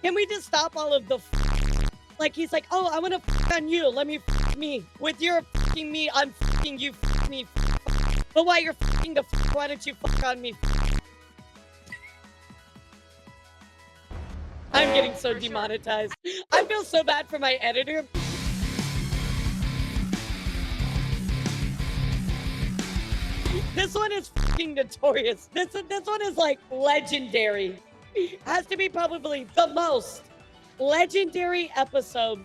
Can we just stop all of the like he's like, oh, I want to on you. Let me me. With your me, I'm you me. But while you're the why don't you on me? I'm getting so demonetized. I feel so bad for my editor. This one is notorious. This one is like legendary. Has to be probably the most legendary episode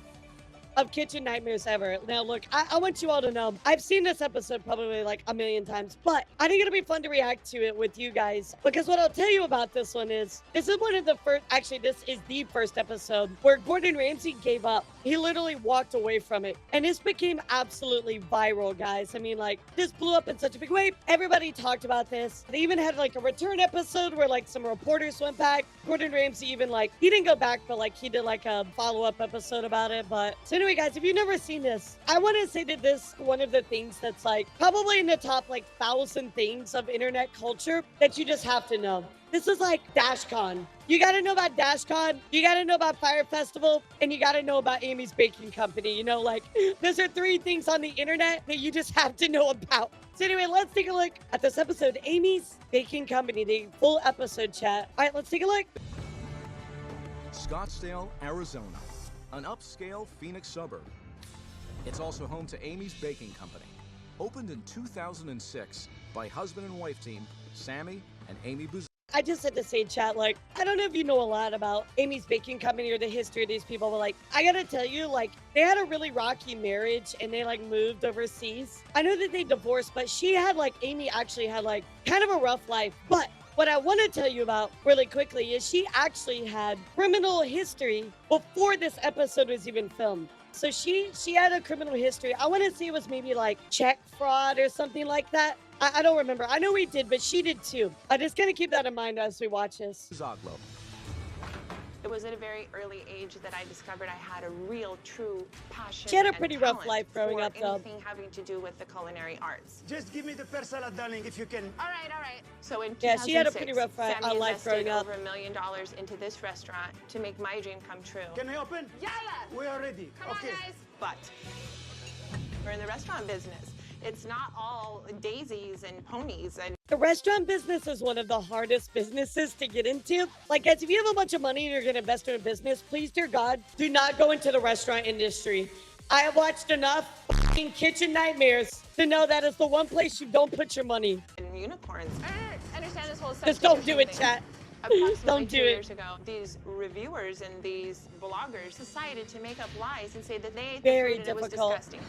of Kitchen Nightmares ever. Now, look, I want you all to know, I've seen this episode probably like a million times, but I think it'll be fun to react to it with you guys, because what I'll tell you about this one is, this is one of the first, actually, this is the first episode where Gordon Ramsay gave up. He literally walked away from it, and this became absolutely viral, guys. I mean, like, this blew up in such a big way. Everybody talked about this. They even had like a return episode where like some reporters went back. Gordon Ramsay even like, he didn't go back, but like he did like a follow-up episode about it. But so anyway, guys, if you've never seen this, I want to say that this one of the things that's like probably in the top like 1,000 things of internet culture that you just have to know. This is like DashCon. You got to know about DashCon. You got to know about Fire Festival, and you got to know about Amy's Baking Company. You know, like those are 3 things on the internet that you just have to know about. So anyway, let's take a look at this episode, Amy's Baking Company, the full episode chat. All right, let's take a look. Scottsdale, Arizona, an upscale Phoenix suburb. It's also home to Amy's Baking Company. Opened in 2006 by husband and wife team Sammy and Amy Buzz. I just had to say, chat, like, I don't know if you know a lot about Amy's Baking Company or the history of these people, but like, I gotta tell you, like, they had a really rocky marriage and they like moved overseas. I know that they divorced, but she had like, Amy actually had like kind of a rough life. But what I want to tell you about really quickly is she actually had criminal history before this episode was even filmed. So she had a criminal history. I want to say it was maybe like check fraud or something like that. I don't remember. I know we did, but she did too. I just gotta keep that in mind as we watch this. Zoglo. It was at a very early age that I discovered I had a real, true passion. She had a and pretty rough talent life growing for up, though. anything having to do with the culinary arts. Just give me the first salad, darling, if you can. All right. So in 2006, Yeah, she had a pretty rough Sammy life growing invested up. over $1 million into this restaurant to make my dream come true. Can I open? Yeah. We are ready. Come on, guys. But we're in the restaurant business. It's not all daisies and ponies and The restaurant business is one of the hardest businesses to get into. Like, guys, if you have a bunch of money and you're going to invest in a business, please, dear God, do not go into the restaurant industry. I have watched enough fucking Kitchen Nightmares to know that is the one place you don't put your money. unicorns. I understand this whole Just don't do it, thing. chat. Approximately Don't 2 do it. years ago, these reviewers and these bloggers decided to make up lies and say that they ate Very the food and it was difficult. disgusting.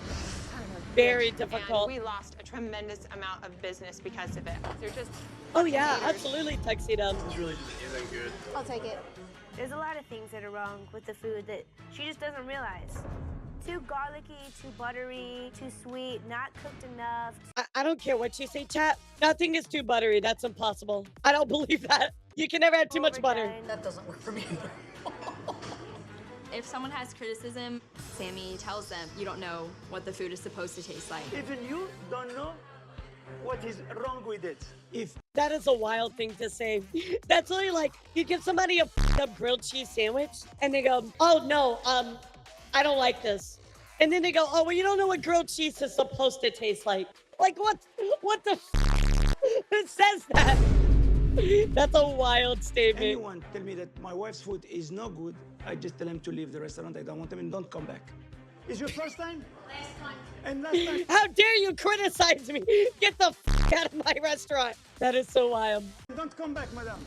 Very And difficult. we lost a tremendous amount of business because of it. They're just Oh, yeah, haters. absolutely, Tuxedo. This really just isn't good. I'll take it. There's a lot of things that are wrong with the food that she just doesn't realize. Too garlicky, too buttery, too sweet, not cooked enough. I don't care what you say, chat. Nothing is too buttery. That's impossible. I don't believe that. You can never have too much butter. Overdone. That doesn't work for me either. If someone has criticism, Sammy tells them, you don't know what the food is supposed to taste like. Even you don't know what is wrong with it. If That is a wild thing to say. That's only like, you give somebody a f***ed up grilled cheese sandwich, and they go, oh, no, I don't like this. And then they go, oh, well, you don't know what grilled cheese is supposed to taste like. Like, what the f***? Who says that? That's a wild statement. anyone tell me that my wife's food is no good, I just tell him to leave the restaurant. I don't want him and don't come back. Is your first time? Last one. And last time? How dare you criticize me? Get the f*** out of my restaurant. That is so wild. Don't come back, madam.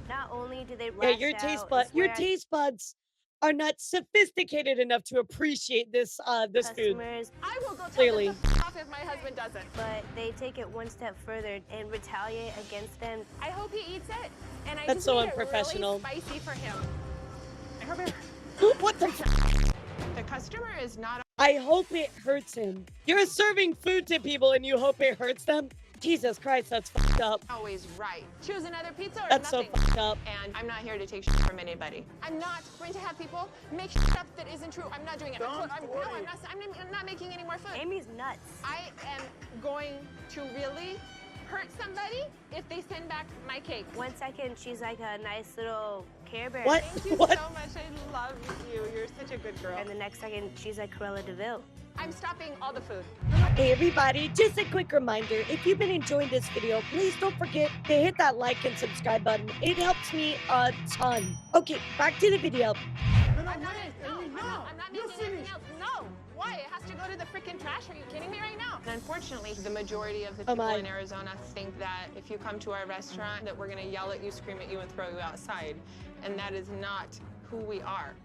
Not only do they Yeah, lash your out your and swear taste buds are not sophisticated enough to appreciate this this at food. customers, I will go tell Clearly. them to f off if my husband doesn't. but they take it one step further and retaliate against them. I hope he eats it, and I That's just so made unprofessional. it really spicy for him. I hope it, What the f- the customer is not I hope it hurts him. You're serving food to people and you hope it hurts them? Jesus Christ, that's fucked up. always right. Choose another pizza or That's so nothing. fucked up. And I'm not here to take shit from anybody. I'm not going to have people make shit up that isn't true. I'm not doing it. Don't No, worry. I'm not making any more food. Amy's nuts. I am going to really hurt somebody if they send back my cake. 1 second, she's like a nice little Care Bear. What? Thank you What? so much girl. And the next second, she's like Cruella DeVille. I'm stopping all the food. Hey everybody, just a quick reminder, if you've been enjoying this video, please don't forget to hit that like and subscribe button. It helps me a ton. Okay, back to the video. I'm not making anything else. No. Why? It has to go to the freaking trash. Are you kidding me right now? And unfortunately, the majority of the people in Arizona think that if you come to our restaurant, that we're gonna yell at you, scream at you, and throw you outside. And that is not who we are.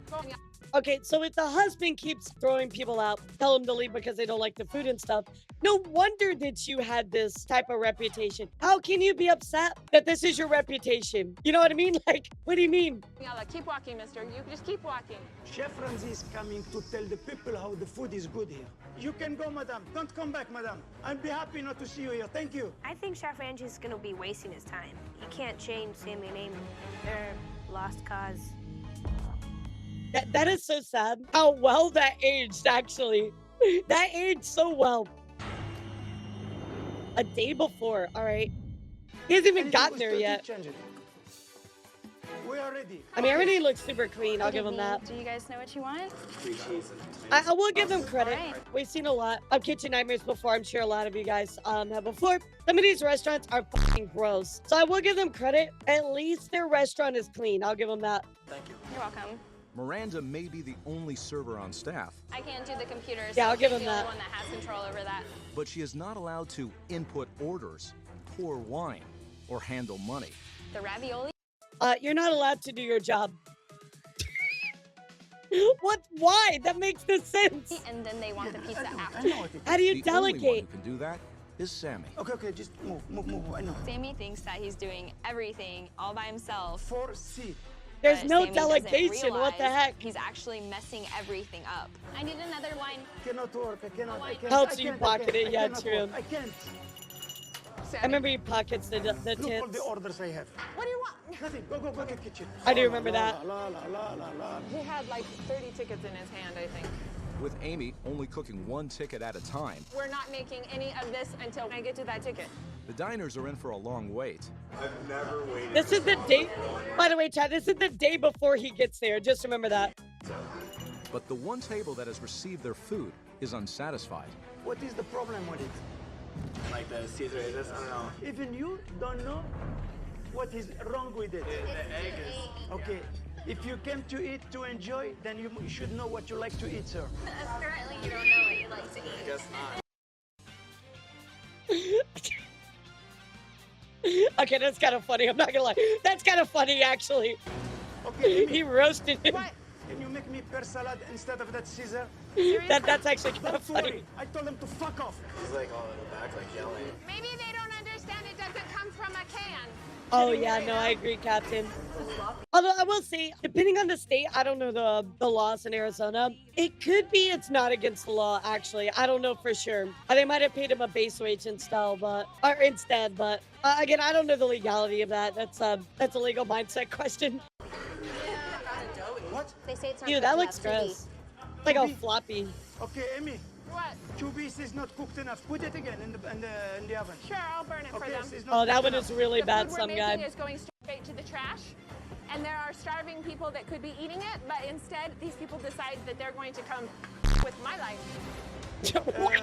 Okay, so if the husband keeps throwing people out, tell them to leave because they don't like the food and stuff, no wonder that you had this type of reputation. How can you be upset that this is your reputation? You know what I mean? Like, what do you mean? Yalla, keep walking, mister. You just keep walking. Chef Ramsey is coming to tell the people how the food is good here. You can go, madam. Don't come back, madam. I'll be happy not to see you here. Thank you. I think Chef Ramsey's gonna be wasting his time. You can't change Sammy and Amy. They're lost cause. That is so sad. How well that aged, actually. That aged so well. A day before, all right. He hasn't even gotten there yet. Change it. We are ready. I mean, everything looks super clean. I'll give him that. Do you guys know what you want? I will give them credit. All right. We've seen a lot of kitchen nightmares before. I'm sure a lot of you guys have before. Some of these restaurants are fucking gross. So I will give them credit. At least their restaurant is clean. I'll give them that. Thank you. You're welcome. Miranda may be the only server on staff, I can't do the computer, so Yeah, I'll give he's him the only that. one that has control over that. but she is not allowed to input orders, pour wine, or handle money. The ravioli? You're not allowed to do your job. What? Why? That makes no sense. And then they want the pizza I after. know it. How do you The only one who delegate? can do that is Sammy. Okay, just move. I know. Sammy thinks that he's doing everything all by himself. 4C. There's but no Sammy doesn't delegation. What the realize heck? He's actually messing everything up. I need another wine. Cannot work. I cannot. I can't. Helps I you can't, pocket it, I yeah, cannot true. work. I can't. I remember he pockets the Look all tits. the orders I have. What do you want? Nothing. Go to the kitchen. I do La, remember la, that. La la la la la. He had like 30 tickets in his hand, I think. With Amy only cooking one ticket at a time, We're not making any of this until I get to that ticket. the diners are in for a long wait. This is the day. By the way, Chad, this is the day before he gets there. Just remember that. But the one table that has received their food is unsatisfied. What is the problem with it? Like the Caesar is this? I don't know. Even you don't know what is wrong with it. The egg is. Okay. If you came to eat to enjoy, then you should know what you like to eat, sir. Apparently you don't know what you like to eat. Guess not. Okay, that's kind of funny. I'm not gonna lie. That's kind of funny, actually. Okay, He roasted him. what? Can you make me per salad instead of that Caesar? That's actually kind of Don't worry. funny. I told him to fuck off. He's like all in the back, like yelling. Maybe they don't understand it doesn't come from a can. Oh yeah, no, I agree, Captain. Although I will say, depending on the state, I don't know the laws in Arizona. It could be it's not against the law. Actually, I don't know for sure. They might have paid him a base wage instead, but again, I don't know the legality of that. That's a legal mindset question. What? They say it's not Ew, cooked that enough, looks so gross. Like all Maybe. floppy. Okay, Amy. What? Chubis is not cooked enough. Put it again in the oven. Sure, I'll burn it for Okay, them. it's not Oh, that cooked one enough. is really The bad, food we're some making guy. is going straight to the trash, and there are starving people that could be eating it, but instead these people decide that they're going to come with my life. What?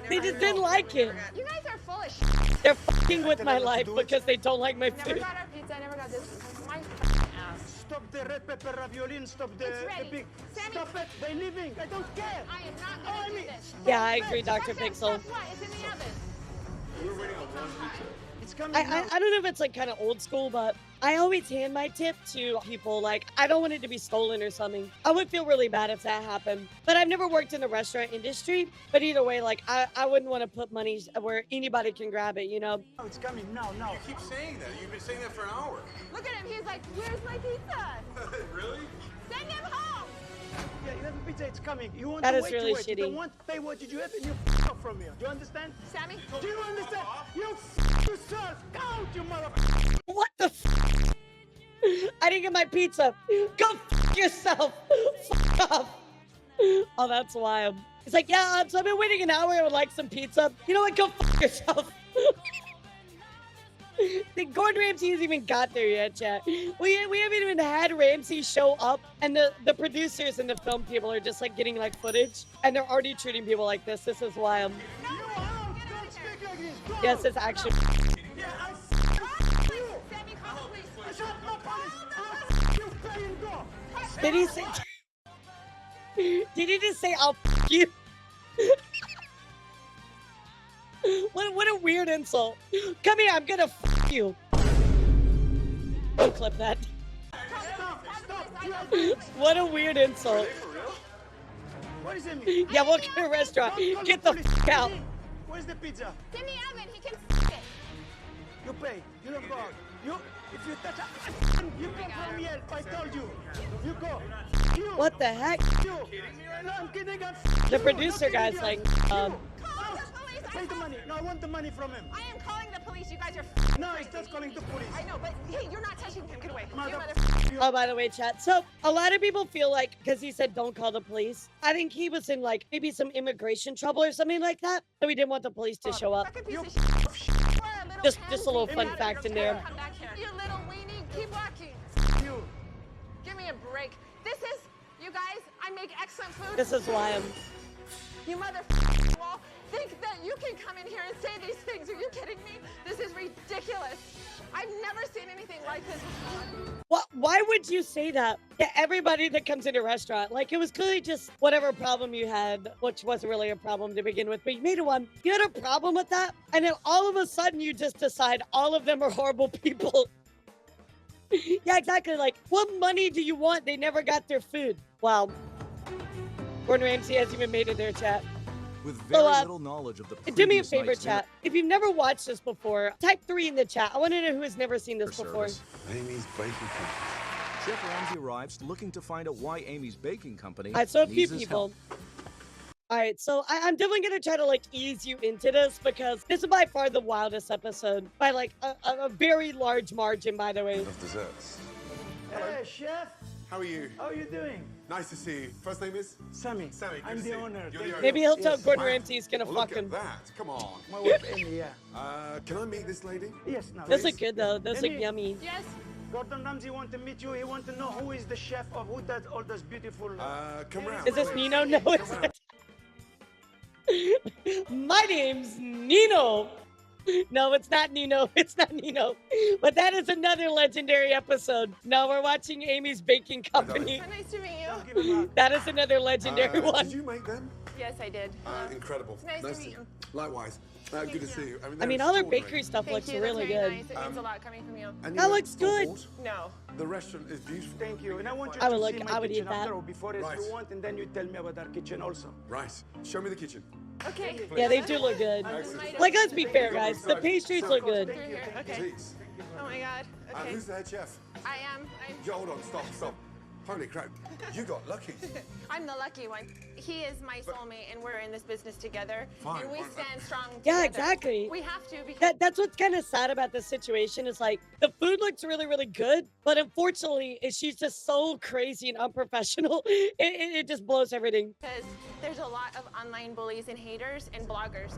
They just didn't like it. You guys are full of shit. They're fucking with my Tell them life to do it. because they don't like my Never food. got our pizza, never got this. My ass. Stop the red pepper ravioli and stop the, It's ready. the pig. Sammy. Stop it. They're leaving. I don't care. I am not Oh, going to Amy. do this. Yeah, I agree, Dr. Guess Pixel. what? It's in the oven. It's coming I now. don't know if it's like kind of old school, but I always hand my tip to people. Like, I don't want it to be stolen or something. I would feel really bad if that happened. But I've never worked in the restaurant industry. But either way, like, I wouldn't want to put money where anybody can grab it, you know? It's coming now. You keep saying that. You've been saying that for an hour. Look at him. He's like, where's my pizza? Really? Send him home. Yeah, you have a pizza. It's coming. You want That to is wait, really you wait. You shitty. don't want to pay what did you have and you f off from here. Do you understand? Sammy? Do you understand? You f yourself. Count, you motherfucker. What the f? I didn't get my pizza. Go f yourself. Fuck off. Oh, that's wild. He's like, yeah, so I've been waiting an hour. I would like some pizza. You know what? Go f yourself. The Gordon Ramsay hasn't even got there yet, chat. We haven't even had Ramsay show up, and the producers and the film people are just like getting like footage, and they're already treating people like this. This is why I'm. Don't speak like this. Go. Yes, it's actually. Yeah, I f- you. Shut up, police. You pay and go. Did he say? Did he just say I'll f you? What a weird insult. Come here, I'm gonna f you. Don't clip that. Stop. What a weird insult. What does it mean? Yeah, what kind of restaurant? Don't call Get the police. f out. Where's the pizza? Give me Evan, he can f it. You pay. You don't go out. If you touch a, you go from here. I told you. You go. You. What the heck? You. No, I'm kidding. The producer guy's like, Call the police. Pay the money. No, I want the money from him. I am calling the police. You guys are No, he's just calling the police. I know, but hey, you're not touching him. Get away. You Mother. mother. Oh, by the way, chat. So a lot of people feel like, because he said don't call the police, I think he was in like maybe some immigration trouble or something like that. So we didn't want the police to show up. Fucking piece You of shit. You are a little Just a little pansy. fun Get out of fact here. in there. Come back here. You little weenie. Keep walking. You. Give me a break. This is, you guys, I make excellent food. This is why I'm. You mother wall think that you can come in here and say these things. Are you kidding me? This is ridiculous. I've never seen anything like this before. What? Why would you say that to everybody that comes into a restaurant? Like, it was clearly just whatever problem you had, which wasn't really a problem to begin with, but you made it one. You had a problem with that, and then all of a sudden you just decide all of them are horrible people. Yeah, exactly. Like, what money do you want? They never got their food. Wow. Gordon Ramsay hasn't even made it there, chat. With very So, little knowledge of the Do me a previous favor, night's chat. If you've never watched this before, type 3 in the chat. I want to know who has never seen this dinner before. service, Amy's Baking Company. Chef Ramsay arrives looking to find out why Amy's Baking Company All right, so a few needs his people. help. All right, so I'm definitely gonna try to like ease you into this because this is by far the wildest episode by like a very large margin, by the way. Of desserts. Hey, chef. How are you? How are you doing? Nice to see you. First name is? Sammy. Sammy, good I'm to the see you. owner. You're the Thank owner. Maybe he'll tell Yes. Gordon Wow. Ramsay he's gonna Well, fuck look at him. that. Come on. My wife Amy, yeah. Can I meet this lady? Yes, now. Those yes. look good though. Those look Amy. yummy. Yes? Gordon Ramsay want to meet you. He want to know who is the chef of who does all those beautiful. Come round. Is this please. Nino? No, it's Come not. My name's Nino. No, it's not Nino. It's not Nino. But that is another legendary episode. No, we're watching Amy's Baking Company. So nice to meet you. Give him a hug. That is another legendary one. Did you make them? Yes, I did. Incredible. It's nice to meet you. Likewise. Good to see you. I they're mean, all their extraordinary. bakery stuff Thank looks you. really That's very good. nice. It means a lot coming from you. And That you looks good. bought? No. The restaurant is beautiful. Thank you. And I want you I to would see look- my I would eat kitchen that. after or before as Right. you want, and then you tell me about our kitchen also. Right. Show me the kitchen. Okay. Yeah, they do look good. Excellent. Like, let's be fair, guys. The pastries look good. Through here. Okay. Jeez. Oh my God. Okay. Who's the head chef? I am. Yo, hold on. Stop. Holy crap. You got lucky. I'm the lucky one. He is my soulmate, and we're in this business together. Fine, And we fine. stand strong Yeah, together. exactly. We have to because That's what's kind of sad about this situation is like the food looks really, really good, but unfortunately, she's just so crazy and unprofessional. It just blows everything. there's a lot of online bullies and haters and bloggers.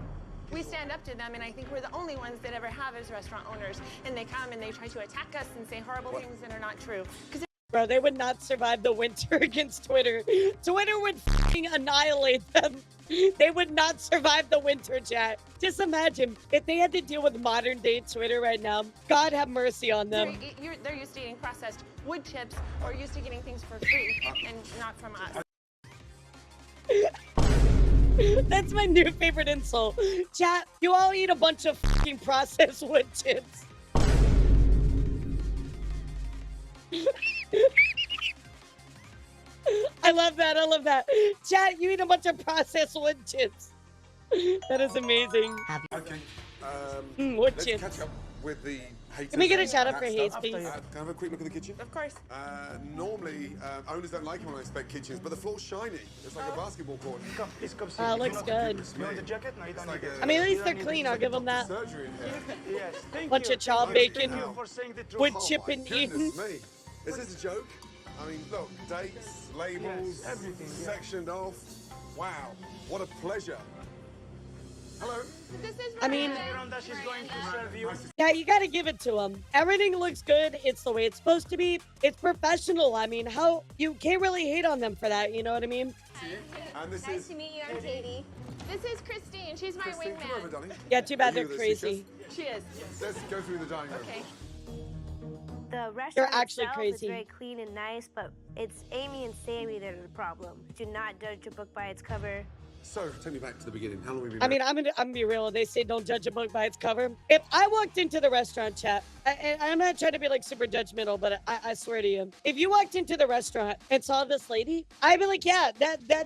We stand up to them, and I think we're the only ones that ever have as restaurant owners. And they come and they try to attack us and say horrible things that are not true. Because Bro, they would not survive the winter against Twitter. Twitter would fucking annihilate them. They would not survive the winter, chat. Just imagine if they had to deal with modern day Twitter right now. God have mercy on them. they're used to eating processed wood chips or used to getting things for free and not from us. That's my new favorite insult. Chat, you all eat a bunch of fucking processed wood chips. I love that. I love that. Chat, you eat a bunch of processed wood chips. That is amazing. Okay. Wood Let's chips. catch up with the haters. Let me get a and shout out that for Hayes, stuff. please. Can I have a quick look at the kitchen? Of course. Normally, owners don't like it when I inspect kitchens, but the floor's shiny. It's like a basketball court. Come, please come see. Oh, If you looks want- good. You want the jacket? No, you don't Like need it. a- I mean, at You least they're don't need clean. it. I'll give them that. Surgery in here. Yes, thank Bunch you. of chow Thank bacon. Thank you for saying the truth. Wood Oh chip my and goodness eaten. me. Is this a joke? I mean, look, dates, labels, Yes, everything, yeah. sectioned off. Wow, what a pleasure. Hello. This is I mean, Miranda, she's going to serve you. yeah, you gotta give it to them. Everything looks good. It's the way it's supposed to be. It's professional. I mean, how you can't really hate on them for that. You know what I mean? And this Nice is to meet you. I'm Katie. This is Christine. She's my Christine. Come over, wingman. darling. Yeah, too bad Are they're you the crazy. seekers? She is. Let's go through the dining room. Okay. The restaurant actually itself crazy. is very clean and nice, but it's Amy and Sammy that are the problem. Do not judge a book by its cover. So, take me back to the beginning. How long have we been I mean, I'm gonna be real. They say don't judge a book by its cover. If I walked into the restaurant, chat, I'm not trying to be like super judgmental, but I swear to you, if you walked into the restaurant and saw this lady, I'd be like, yeah,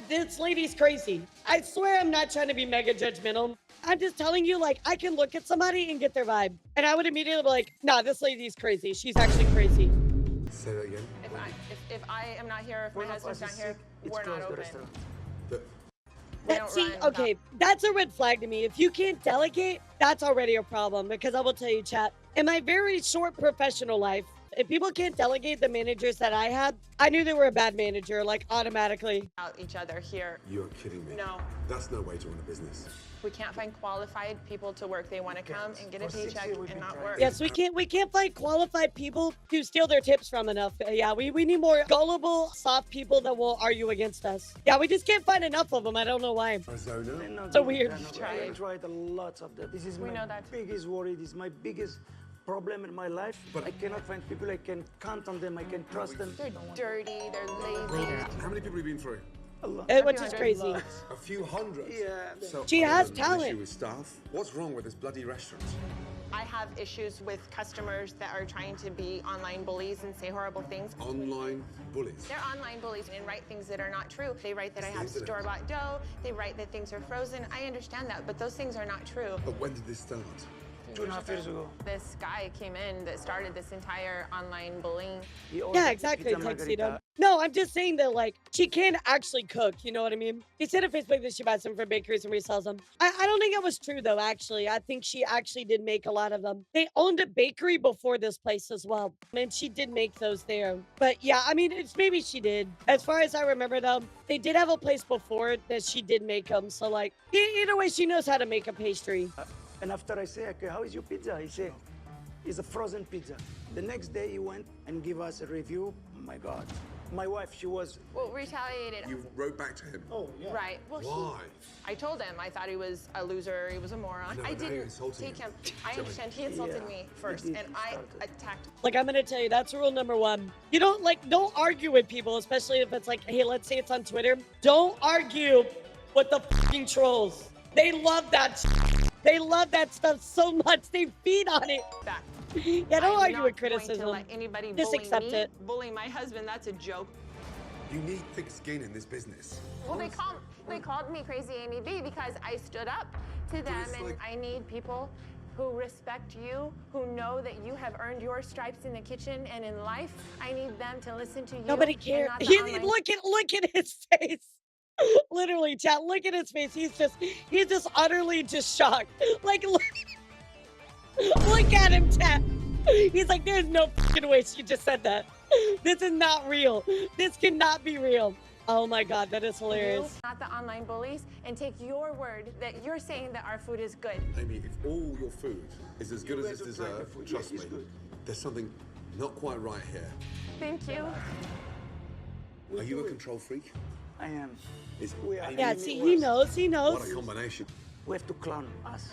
this lady's crazy. I swear I'm not trying to be mega judgmental. I'm just telling you, like, I can look at somebody and get their vibe, and I would immediately be like, nah, this lady's crazy. She's actually crazy. Say that again. If I am not here, if my One of husband's us not is here, sick, it's we're not closed the open. restaurant. The- We That, don't see, run okay, that's a red flag to me. If you can't delegate, that's already a problem. Because I will tell you, chat, in my very short professional life, if people can't delegate the managers that I had, I knew they were a bad manager, like automatically. out each other here. You're kidding me. No. That's no way to run a business. We can't find qualified people to work. They want to come and get a For 6 paycheck years we've and been not trying. work. Yes, we can't find qualified people to steal their tips from enough. Yeah, we need more gullible, soft people that will argue against us. Yeah, we just can't find enough of them. I don't know why. Arizona. They're not So good. weird. They're not good. Tried. I tried a lot of that. This is We my know that. biggest worry. This is my biggest problem in my life. But- I cannot find people I can count on them. I can trust them. They're dirty. They're lazy. How many people have you been through? A lot. Which is crazy. A few hundred. Yeah. So She other has than an talent. issue with staff. What's wrong with this bloody restaurant? I have issues with customers that are trying to be online bullies and say horrible things. Online bullies. They're online bullies and write things that are not true. They write that I have Isn't it? store-bought dough. They write that things are frozen. I understand that, but those things are not true. But when did this start? 2.5 years ago. This guy came in that started this entire online bullying. He ordered Yeah, exactly, pizza Tuxedo. margarita. No, I'm just saying that, like, she can actually cook. You know what I mean? She said on Facebook that she buys them from bakeries and resells them. I don't think it was true, though, actually. I think she actually did make a lot of them. They owned a bakery before this place as well. And she did make those there. But yeah, I mean, it's maybe she did. As far as I remember, though, they did have a place before that she did make them. So, like, either way, she knows how to make a pastry. And after I say, okay, how is your pizza? He said, it's a frozen pizza. The next day he went and gave us a review. Oh my God. My wife, she was, Well, retaliated. You wrote back to him. oh yeah. Right. Well, Why? I told him I thought he was a loser. He was a moron. No, I but now you're didn't insulting take him. him. I understand. He insulted Yeah, me he first, did. and He I started. attacked. Like, I'm gonna tell you, that's rule number one. You don't argue with people, especially if it's like, hey, let's say it's on Twitter. Don't argue with the fucking trolls. They love that They love that stuff so much. They feed on it. back. Yeah, don't I'm argue not with going to criticism. let anybody Just bully accept me. it. Bully my husband, that's a joke. You need thick skin in this business. Well, they called me Crazy Amy B because I stood up to them, it's and like- I need people who respect you, who know that you have earned your stripes in the kitchen and in life. I need them to listen to you. Nobody and cares. not the online- Look at his face. Literally, chat. Look at his face. He's just utterly just shocked. Like, look at him, chat. He's like, there's no fucking way she just said that. This is not real. This cannot be real. Oh my God, that is you, hilarious. not the online bullies, and take your word that you're saying that our food is good. Amy, if all your food is as good as guys it's have tried the deserved, food. trust Yes, me, it's good. there's something not quite right here. Thank you. Are you a control freak? I am. Is We are. Amy- Yeah, see, he knows. He knows. What a combination. We have to clown us.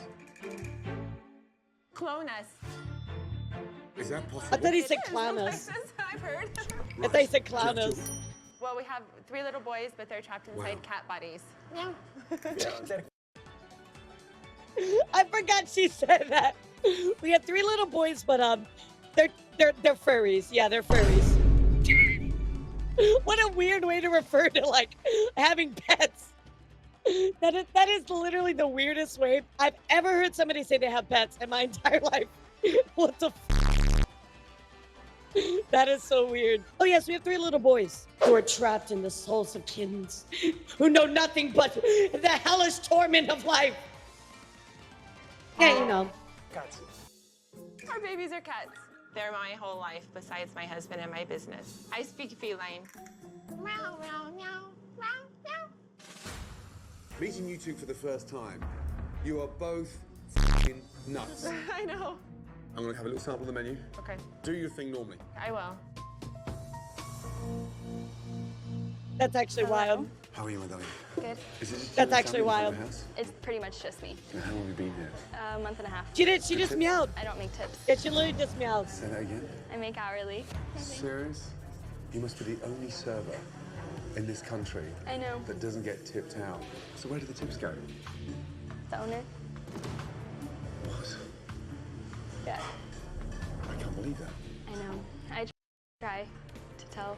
Clone us. Is that I possible? thought he It said is, clown some us. places I've heard. I thought he said clown Right. us. Well, we have 3 little boys, but they're trapped inside Wow. cat bodies. Yeah. I forgot she said that. We have 3 little boys, but they're furries. Yeah, they're furries. What a weird way to refer to like having pets. That is literally the weirdest way I've ever heard somebody say they have pets in my entire life. What the That is so weird. Oh yes, we have 3 little boys who are trapped in the souls of kittens, who know nothing but the hellish torment of life. Yeah, you know. Cats. Our babies are cats. They're my whole life besides my husband and my business. I speak feline. Meow, meow, meow, meow, meow. Meeting you two for the first time, You are both f***ing nuts. I know. I'm gonna have a little sample of the menu. Okay, Do your thing normally. I will. That's actually wild. How are you, my darling? Good. Is it just That's you and actually Sammy in wild. the house? It's pretty much just me. And how long have you been here? A month and a half. She did. She just meowed. I don't make tips. Yeah, she literally just meowed. Say that again. I make hourly. Serious? You must be the only server in this country I know. that doesn't get tipped out. So where do the tips go? The owner? What? Yeah. I can't believe that. I know. I try to tell.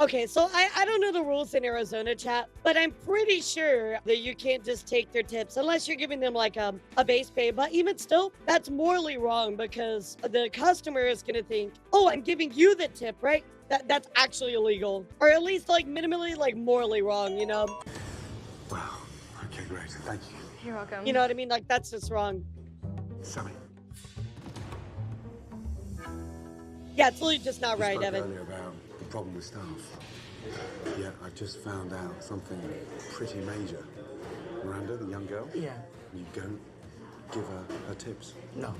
Okay, so I don't know the rules in Arizona, chat, but I'm pretty sure that you can't just take their tips unless you're giving them like a base pay. But even still, that's morally wrong because the customer is going to think, oh, I'm giving you the tip, right? That's actually illegal, or at least like minimally like morally wrong, you know? Wow. Okay, great. Thank you. You're welcome. You know what I mean? Like that's just wrong. Sammy. Yeah, it's literally just not You right, spoke Evan. earlier about the problem with staff. Yeah, I just found out something pretty major. Miranda, the young girl, Yeah. you don't give her tips. No.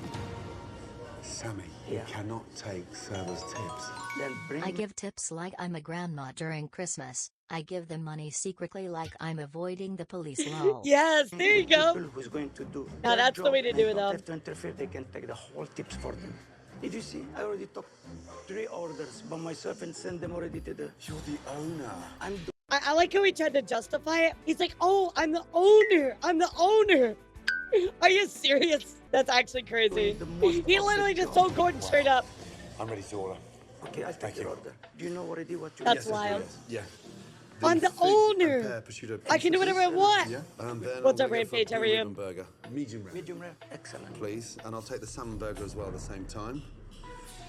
Sammy, Yeah. you cannot take servers' tips. Then bring. I give tips like I'm a grandma during Christmas. I give them money secretly like I'm avoiding the police law. Yes, there you go. People who's going to do. Now their that's the job way to and do it, don't though. have to interfere. They can take the whole tips for them. Did you see? I already took 3 orders by myself and sent them already to the. You're the owner. I'm I like how he tried to justify it. He's like, oh, I'm the owner. I'm the owner. Are you serious? That's actually crazy. The most He literally awesome just job. told Gordon straight up. I'm ready to order. Okay, I'll Thank take your you. order. Do you know already what you That's Yes, I do, wild. yes. Yeah. I'm the fig and owner. pear prosciutto I can do whatever I want. Yeah. And then What's I'll up, make it for a Rampage? How are blue you? ribbon burger. Medium rare. Medium rare. Excellent. Please. And I'll take the salmon burger as well at the same time.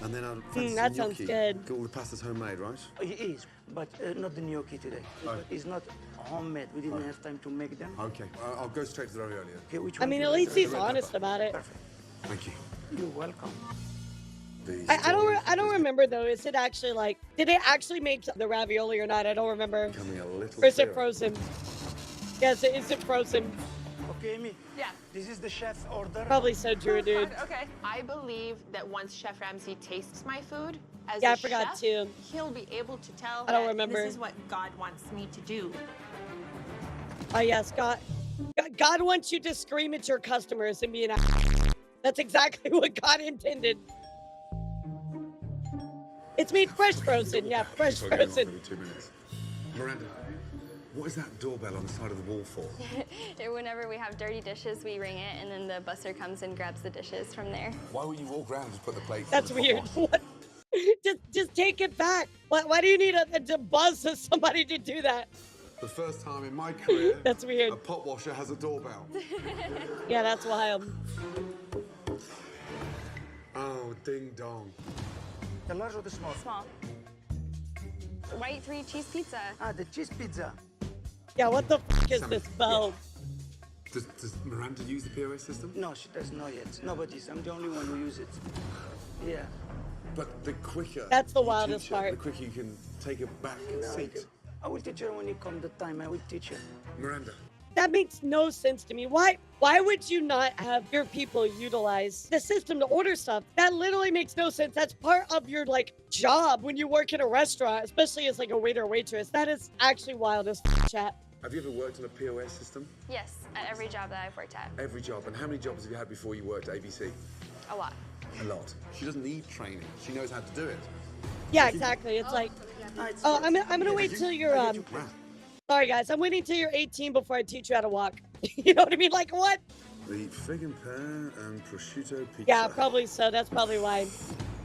And then I'll fancy that some sounds gnocchi. good. All the pasta's homemade, right? He is, but not the gnocchi today. Oh. It's not homemade. We didn't have time to make them. Okay. I'll go straight to the ravioli. Okay, which I one mean, do at you least like? he's honest about it. Perfect. Thank you. You're welcome. These I don't stories remember though. Is it actually like, did they actually make the ravioli or not? I don't remember. Becoming a little Or is it clearer. frozen? Yes, is it frozen? Okay, Amy. Yeah. This is the chef's order. Probably so, Drew, dude. Okay. I believe that once Chef Ramsay tastes my food, as Yeah, a I forgot chef, too. he'll be able to tell I don't that remember. this is what God wants me to do. Oh yes, God wants you to scream at your customers and be an That's exactly what God intended. It's made fresh frozen. Yeah, fresh Keep on going on frozen. for 2 minutes. Miranda, what is that doorbell on the side of the wall for? Whenever we have dirty dishes, we ring it, and then the busser comes and grabs the dishes from there. Why would you walk around and just put the plate? That's weird. What? Just take it back. Why do you need to buzz somebody to do that? The first time in my career, That's weird. a pot washer has a doorbell. Yeah, that's wild. Oh, ding dong. The large or the small? Small. White 3-cheese pizza. Ah, the cheese pizza. Yeah, what the fuck is Sammy, this bell? Does Miranda use the POS system? No, she does not yet. Nobody's. I'm the only one who uses it. Yeah. But the quicker That's the you wildest teach her, part. the quicker you can take a back seat. I will teach her when it comes the time. I will teach her. Miranda, That makes no sense to me. Why would you not have your people utilize the system to order stuff? That literally makes no sense. That's part of your like job when you work in a restaurant, especially as like a waiter or waitress. That is actually wild as chat. have you ever worked on a POS system? Yes, at every job that I've worked at. Every job. And how many jobs have you had before you worked at ABC? A lot. A lot. She doesn't need training. She knows how to do it. Yeah, exactly. It's like, oh, I'm gonna wait till you're Wow. Sorry guys, I'm waiting till you're 18 before I teach you how to walk. You know what I mean? Like what? The fig and pear and prosciutto pizza. Yeah, probably so. That's probably why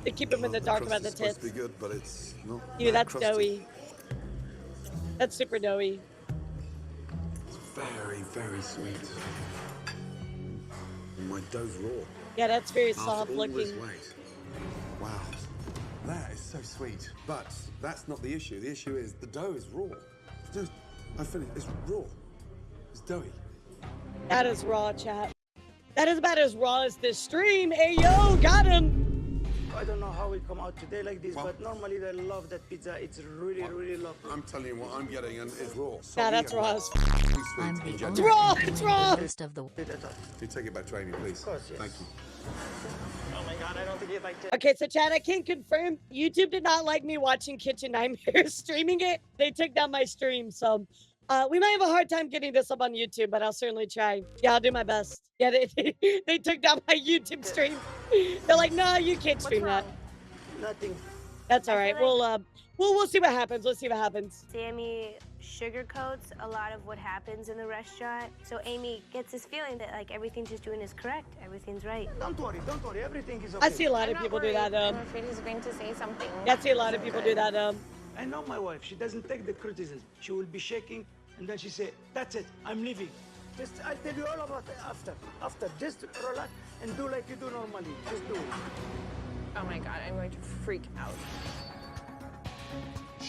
they keep them in the dark about the crust is supposed tits. to be good, but it's not. Dude, that that's crusty. doughy. That's super doughy. It's very, very sweet. And my dough's raw. Yeah, that's very After soft all looking. this wait. Wow. That is so sweet. But that's not the issue. The issue is the dough is raw. Just, I finished. It's raw. It's doughy. That is raw, chat. That is about as raw as this stream. Hey, yo, got him. I don't know how it come out today like this, Well- but normally they love that pizza. It's really, really lovely. I'm telling you what I'm getting and is raw. Yeah, that's raw as f. Too sweet I'm to be the genuine. only raw, one it's doing raw. the most of the You take it back to Amy, please. Of course, yes. Thank you. Oh my god, I don't think you'd like to. Okay, so Chad, I can confirm YouTube did not like me watching Kitchen Nightmares streaming it. They took down my stream, so we might have a hard time getting this up on YouTube, but I'll certainly try. Yeah, I'll do my best. Yeah, they took down my YouTube stream. They're like, no, you can't What's stream that. wrong? Nothing. That's all right. feel We'll see what happens. We'll see what happens. Sammy sugarcoats a lot of what happens in the restaurant. So Amy gets this feeling that like everything she's doing is correct. Everything's right. Don't worry, everything is okay. I see a lot I'm of not people do worried. that. I'm afraid he's going to say something. I see a lot of people do that. I know my wife. She doesn't take the criticism. She will be shaking, and then she say, "That's it. I'm leaving." Just, I'll tell you all about it after. After, just relax and do like you do normally. Just do it. Oh my god, I'm going to freak out.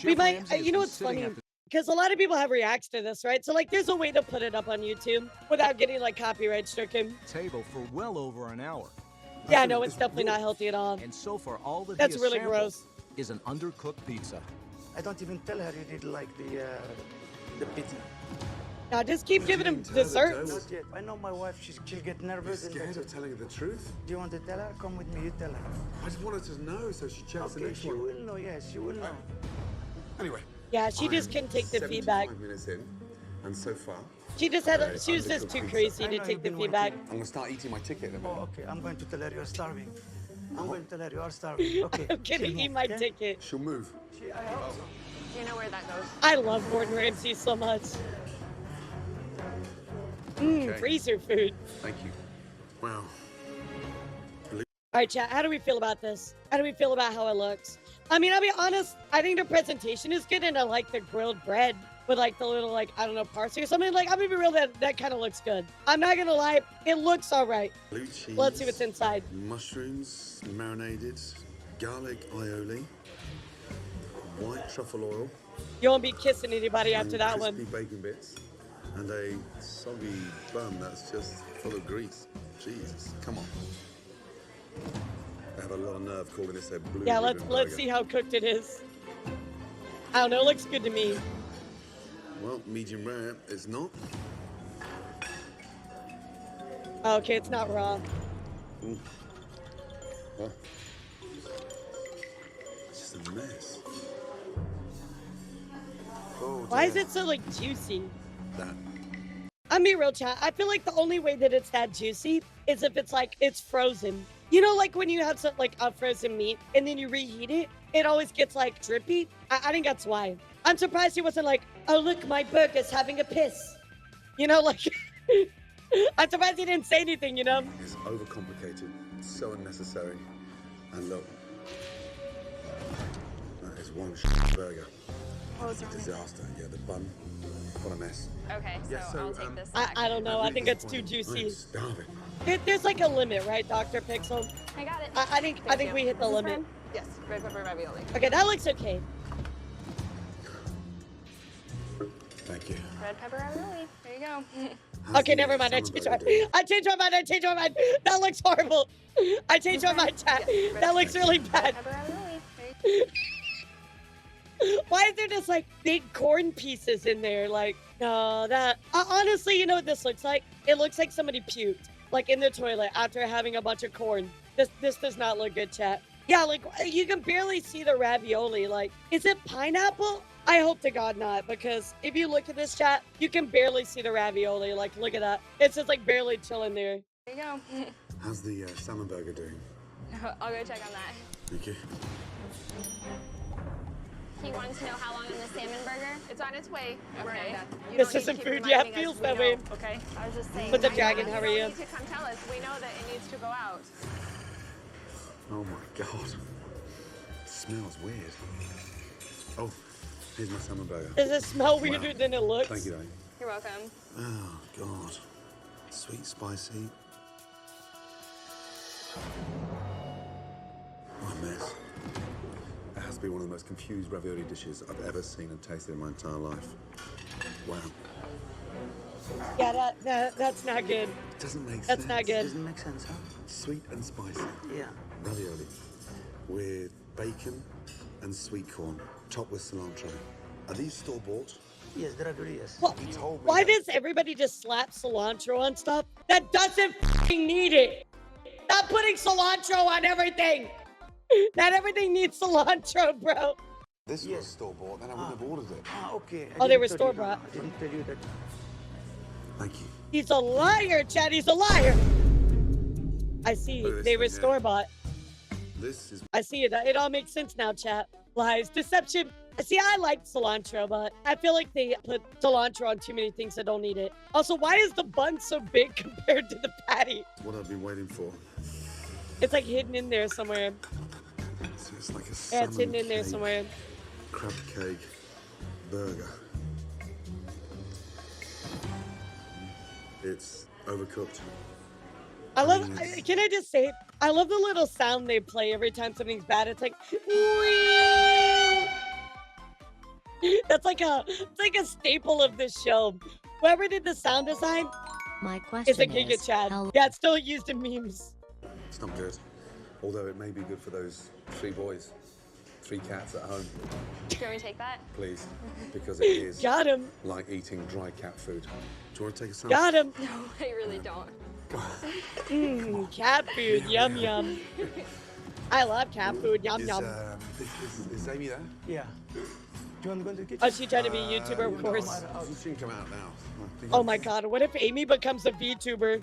We Chef might, Ramsay has you know been what's sitting funny? at the Because a lot of people have reacts to this, right? So like, there's a way to put it up on YouTube without getting like copyright stricken. table for well over an hour. Yeah, no, it's definitely not healthy at all. And so far, all that That's he has really sampled gross. is an undercooked pizza. I don't even tell her you did like the pizza. Now just keep giving him didn't tell the desserts. dough. Not yet. I know my wife. She'll get nervous. and Scared that's of it. telling her the truth? Do you want to tell her? Come with me. You tell her. I just wanted to know so she checks the Okay, next she one. will know. Yes, she will know. Anyway. Yeah, she just I'm can take the 75 feedback. minutes in, and so far, She just had, Very she was just undercooked too pizza. crazy I to know take you've the been feedback. waiting. I'm gonna start eating my ticket in a minute. Oh, okay. I'm going to tell her you're starving. I'm going to tell her you are starving. Okay. I'm gonna she'll eat move, my okay? ticket. She'll move. I hope so. Do you know where that goes? I love Gordon Ramsay so much. Okay. Freezer food. Thank you. Wow. All right, chat, how do we feel about this? How do we feel about how it looks? I mean, I'll be honest, I think the presentation is good, and I like the grilled bread with like the little, like, I don't know, parsley or something. Like, I'm gonna be real, that kind of looks good. I'm not gonna lie, it looks all right. Blue cheese. Let's see what's inside. Mushrooms, marinated, garlic aioli, white truffle oil. You won't be kissing anybody and after that crispy one. bacon bits, and a soggy bun that's just full of grease. Jesus, come on. They have a lot of nerve calling this a blue Yeah, ribbon let's burger. see how cooked it is. I don't know, it looks good to me. Well, medium rare, it's not. Oh, okay, it's not raw. Well, it's just a mess. Oh, Why is dear. it so, like, juicy? That. I'm being real, chat. I feel like the only way that it's that juicy is if it's like, it's frozen. You know, like when you have some, like a frozen meat and then you reheat it, it always gets like drippy. I think that's why. I'm surprised he wasn't like, oh, look, my burger's having a piss. You know, like, I'm surprised he didn't say anything, you know? It's overcomplicated, so unnecessary. And look, that is one burger. What was wrong? Disaster. Yeah, the bun. What a mess. Okay, so, Yeah, so, I'll take this I back. don't know. I Really think it's too disappointed. juicy. I'm starving. There's like a limit, right, Dr. Pixel? I got it. I think Thank you. we hit the Is this limit. fine? Yes, red pepper ravioli. Okay, that looks okay. Thank you. Red pepper ravioli. There you go. How's Okay, the, never mind. I salmon changed burger my doing? I changed my mind. I changed my mind. That looks horrible. I changed my mind, chat. Yes, That looks really bad. Red pepper ravioli. There you go. Why is there just like big corn pieces in there? Like, no, that honestly, you know what this looks like? It looks like somebody puked, like in the toilet after having a bunch of corn. This does not look good, chat. Yeah, like you can barely see the ravioli. Like, is it pineapple? I hope to God not, because if you look at this, chat, you can barely see the ravioli. Like, look at that. It's just like barely chilling there. There you go. How's the salmon burger doing? I'll go check on that. Thank you. He wanted to know how long on the salmon burger. It's on its way. Okay. You This don't need to isn't keep food. Yeah, it reminding us. feels We that know, way. Okay. I was just saying. But the I know. dragon, how are you? You don't need to come tell us. We know that it needs to go out. Oh my God. It smells weird. Oh, here's my salmon burger. Does it smell weirder than it looks? Thank you, Dave. You're welcome. Oh God. Sweet, spicy. What a mess. It has to be one of the most confused ravioli dishes I've ever seen and tasted in my entire life. Wow. Yeah, that's not good. It doesn't make sense. That's not good. Doesn't make sense, huh? Sweet and spicy. Yeah. Ravioli. with bacon and sweet corn, topped with cilantro. Are these store-bought? Yes, gradually, yes. Well, He told me why that- does everybody just slap cilantro on stuff that doesn't fucking need it? Stop putting cilantro on everything. Not everything needs cilantro, bro. This Yes. was store-bought, then I wouldn't have ordered it. Okay. Oh, they didn't were tell you, store-bought. I didn't tell you that. Thank you. He's a liar, Chad. He's a liar. I see. Look at this They were thing here. store-bought. This is I see it. It all makes sense now, chat. Lies, deception. See, I like cilantro, but I feel like they put cilantro on too many things that don't need it. Also, why is the bun so big compared to the patty? what I've been waiting for. It's like hidden in there somewhere. So it's like a Yeah, salmon it's hidden in there cake, somewhere. crab cake, burger. It's overcooked. I love, Yes. can I just say, I love the little sound they play every time something's bad. It's like, that's like it's like a staple of this show. Whoever did the sound design My is question a Giga is, Chad. how Yeah, it's still used in memes. It's not good. Although it may be good for those 3 boys, 3 cats at home. Do you want me to take that? Please, because it is Got him. like eating dry cat food. Do you want to take a sample? Got him. No, I really don't. Cat food. Yum, yum. I love cat food. Yum, Is, yum. is Amy there? Yeah. Do you want to go to the kitchen? Oh, she tried to be a YouTuber, of No, course. she can come out now. I think Oh my god, what if Amy becomes a VTuber?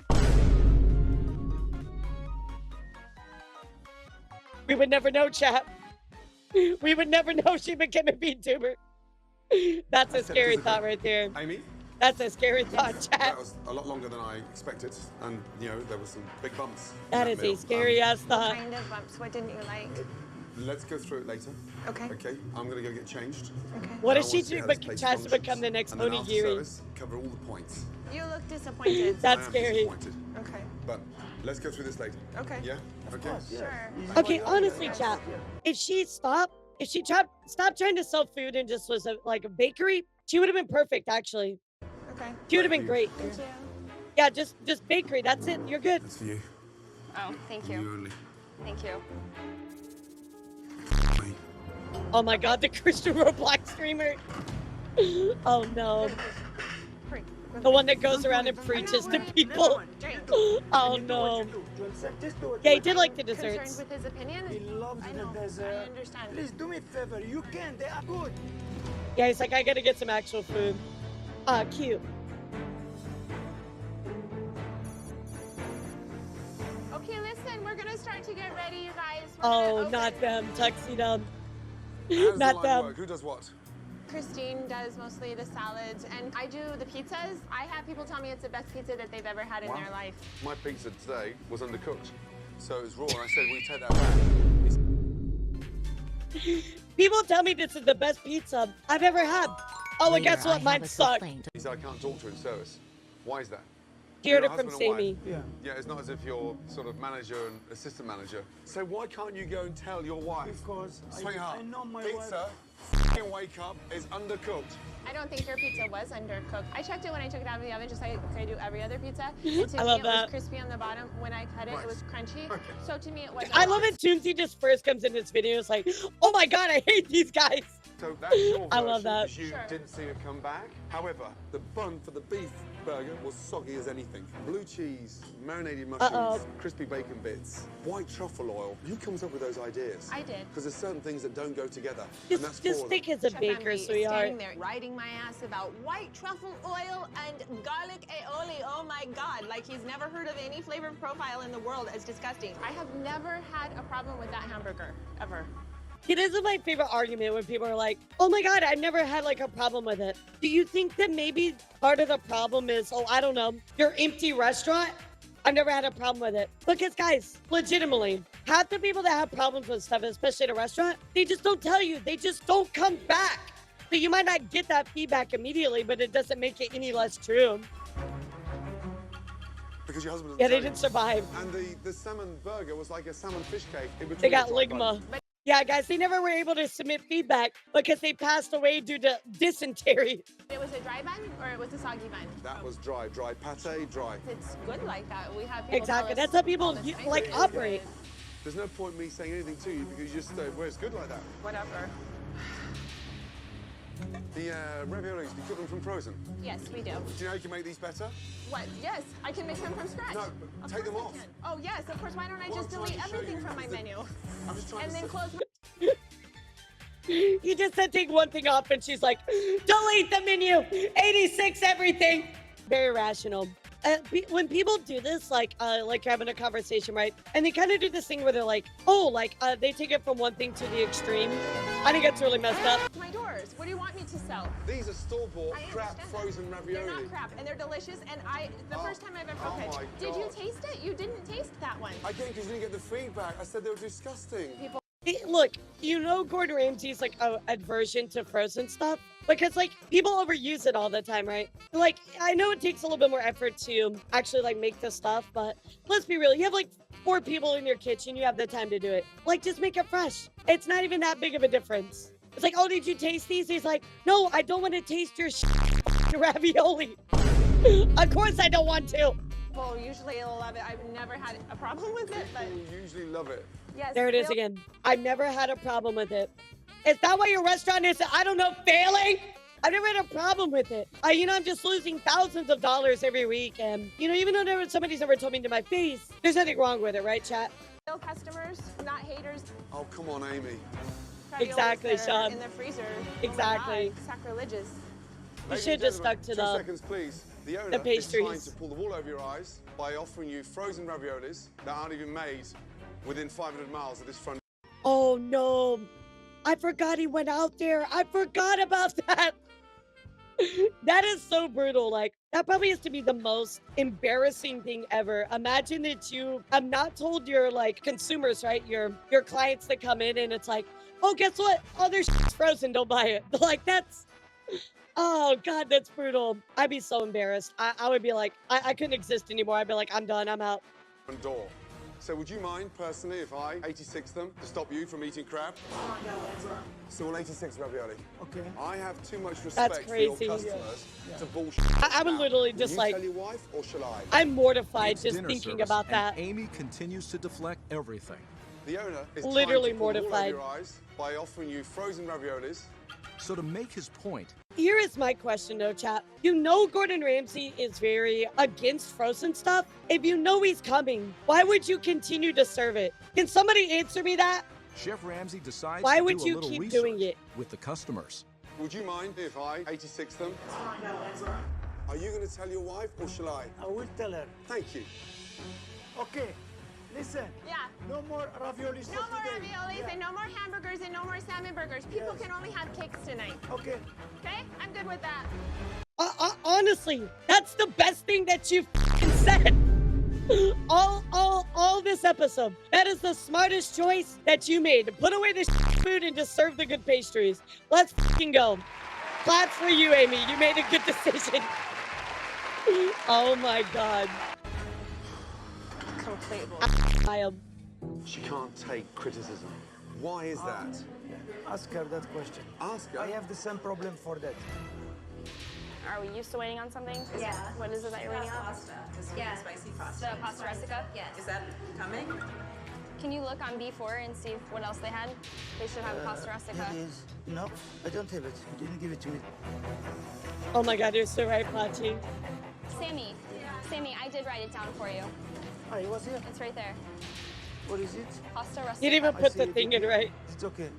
We would never know, chat. We would never know she became a VTuber. That's a scary thought right there. Amy, That's a scary thought, that chat. was a lot longer than I expected, and you know there were some big bumps. in That is meal. a scary ass thought. Kind of bumps. What didn't you like? Let's go through it later. Okay. Okay, I'm gonna go get changed. Okay. What And if I she want to see how this place tries to become functions, the next and then after Onigiri? service, cover all the points. You look disappointed. That's I am scary. disappointed, Okay. but let's go through this later. Okay. Yeah. Okay. Sure. Okay, honestly, chat. If she stopped trying to sell food and just was like a bakery, she would have been perfect, actually. Okay. She would have been Thank great. Thank you. Yeah, just bakery. That's it. You're good. That's for you. Oh, thank You you. only. Thank you. Me. Oh my god, the Christian Roblox streamer. Oh no. The one that goes around and preaches to people. Drink. Oh no. Yeah, he did like the Concerned desserts. with his opinion? He loves I the know. I dessert. understand. Please do me a favor. You can. They are good. Yeah, he's like, I gotta get some actual food. Ah, cute. Okay, listen, we're gonna start to get ready, you guys. We're gonna Oh, open- not them. Tuxedo. How does Not the line them. work? Who does what? Christine does mostly the salads, and I do the pizzas. I have people tell me it's the best pizza that they've ever had in their life. My pizza today was undercooked, so it was raw, and I said, "We take that back." People tell me this is the best pizza I've ever had. Oh, and later guess I what? have Mine a sucked. complaint. He said, "I can't talk to in service." Why is that? Heard You're it a from husband and wife. Sammy. Yeah. Yeah, it's not as if you're sort of manager and assistant manager. So why can't you go and tell your wife, Because sweetheart, I know my pizza, wife. f***ing wake up, is undercooked. I don't think your pizza was undercooked. I checked it when I took it out of the oven, just like I do every other pizza. And to I me, love it that. was crispy on the bottom. When I cut it, Right. it was crunchy. Okay. So to me, it wasn't. I love it. Toonsy just first comes in this video. It's like, oh my god, I hate these guys. So that's your version, I love that. because you Sure. didn't see it come back. However, the bun for the beef burger was soggy as anything. Blue cheese, marinated mushrooms, Uh-oh. crispy bacon bits, white truffle oil. Who comes up with those ideas? I did. Because there's certain things that don't go together. and that's Just four of think them. as a Chef baker, Emily is sweetheart. standing there riding my ass about white truffle oil and garlic aioli. Oh my god, like he's never heard of any flavor profile in the world. It's disgusting. I have never had a problem with that hamburger, ever. It is my favorite argument when people are like, oh my god, I've never had like a problem with it. Do you think that maybe part of the problem is, oh, I don't know, your empty restaurant? I've never had a problem with it. Because guys, legitimately, half the people that have problems with stuff, especially at a restaurant, they just don't tell you. They just don't come back. So you might not get that feedback immediately, but it doesn't make it any less true. Because your husband Yeah, doesn't they tell didn't you. survive. And the salmon burger was like a salmon fish cake in between. They got the dry ligma. bun. Yeah, guys, they never were able to submit feedback because they passed away due to dysentery. It was a dry bun or it was a soggy bun? That was dry. Dry pate, dry. It's good like that. We have people Exactly. tell us That's how people all the time like it's operate. good. There's no point me saying anything to you because you just well, it's good like that. Whatever. The raviolis, do you cook them from frozen? Yes, we do. Do you know how you can make these better? What? Yes, I can make them from scratch. No, but take them course I off. can. Oh, yes, of course. Why don't I Well, just I'm trying delete to show everything you from my because menu? I'm just trying And to then say- close my... You just said take one thing off, and she's like, delete the menu, 86 everything. Very rational. When people do this, like having a conversation, right? And they kind of do this thing where they're like, oh, they take it from one thing to the extreme. I think it's really messed up. My doors. What do you want me to sell? These are store-bought I crap understand frozen that. ravioli. They're not crap, and they're delicious. And the first time I've ever. oh Okay. my Did you God. taste it? You didn't taste that one. Again, because you didn't get the feedback. I said they were disgusting. Look, you know Gordon Ramsay's like a aversion to frozen stuff because like people overuse it all the time, right? Like I know it takes a little bit more effort to actually like make the stuff, but let's be real. You have like 4 people in your kitchen. You have the time to do it. Like just make it fresh. It's not even that big of a difference. It's like, oh, did you taste these? He's like, no, I don't want to taste your ravioli. Of course I don't want to. Well, usually they'll love it. I've never had a problem with it, but People usually love it. yes. There it is again. I've never had a problem with it. Is that why your restaurant is, I don't know, failing? I've never had a problem with it. I'm just losing thousands of dollars every week. And, even though somebody's never told me to my face, there's nothing wrong with it, right, chat? Real customers, not haters. Oh, come on, Amy. Raviolis Exactly, that are Sean. in the freezer. Exactly. Oh my God, sacrilegious. You Ladies should and just gentlemen, stuck to 2 the... seconds, please. The owner is trying pastries. to pull the wool over your eyes by offering you frozen raviolis that aren't even made within 500 miles of this front. Oh, no. I forgot he went out there. I forgot about that. That is so brutal. Like, that probably has to be the most embarrassing thing ever. Imagine that you have not told your, like, consumers, right? Your clients that come in and it's like, oh, guess what? Oh, their shit's frozen. Don't buy it. Like, that's... Oh, God, that's brutal. I'd be so embarrassed. I would be like, I couldn't exist anymore. I'd be like, I'm done. I'm out. Door. So would you mind, personally, if I 86 them to stop you from eating crab? So all 86 ravioli. Okay. I have too much respect for crazy. your customers to bullshit. I would Now, literally will just you like... tell your wife, or shall I? I'm mortified It's just dinner thinking service, about and that. Amy continues to deflect everything. The owner is Literally trying to pull the wool mortified. over your eyes by offering you frozen raviolis. So to make his point, Here is my question though, chat. You know Gordon Ramsay is very against frozen stuff. If you know he's coming, why would you continue to serve it? Can somebody answer me that? Chef Ramsay decides Why to would do you a little keep research doing it? with the customers. Would you mind if I 86 them? Are you going to tell your wife, or shall I? I will tell her. Thank you. Okay, listen. Yeah. No more raviolis No for more today. raviolis Yeah. and no more hamburgers and no more salmon burgers. People Yes. can only have cakes tonight. Okay. Okay? I'm good with that. Honestly, that's the best thing that you've said. All this episode. That is the smartest choice that you made. Put away the food and just serve the good pastries. Let's go. Claps for you, Amy. You made a good decision. Oh my God. Complete I am. She can't take criticism. Why is that? Ask her that question. Ask her. I have the same problem for that. Are we used to waiting on something? Yeah. What is it that you're waiting on? Pasta. Yeah. Spicy pasta. The pasta rustica? Yes. Is that coming? Can you look on B4 and see what else they had? They should have pasta rustica. It is. No, I don't have it. You didn't give it to me. Oh my God, you're so right, Pachi. Sammy, I did write it down for you. Ah, it was here. It's right there. What is it? Pasta rustica. You didn't even I put see the it thing in here. right. It's okay.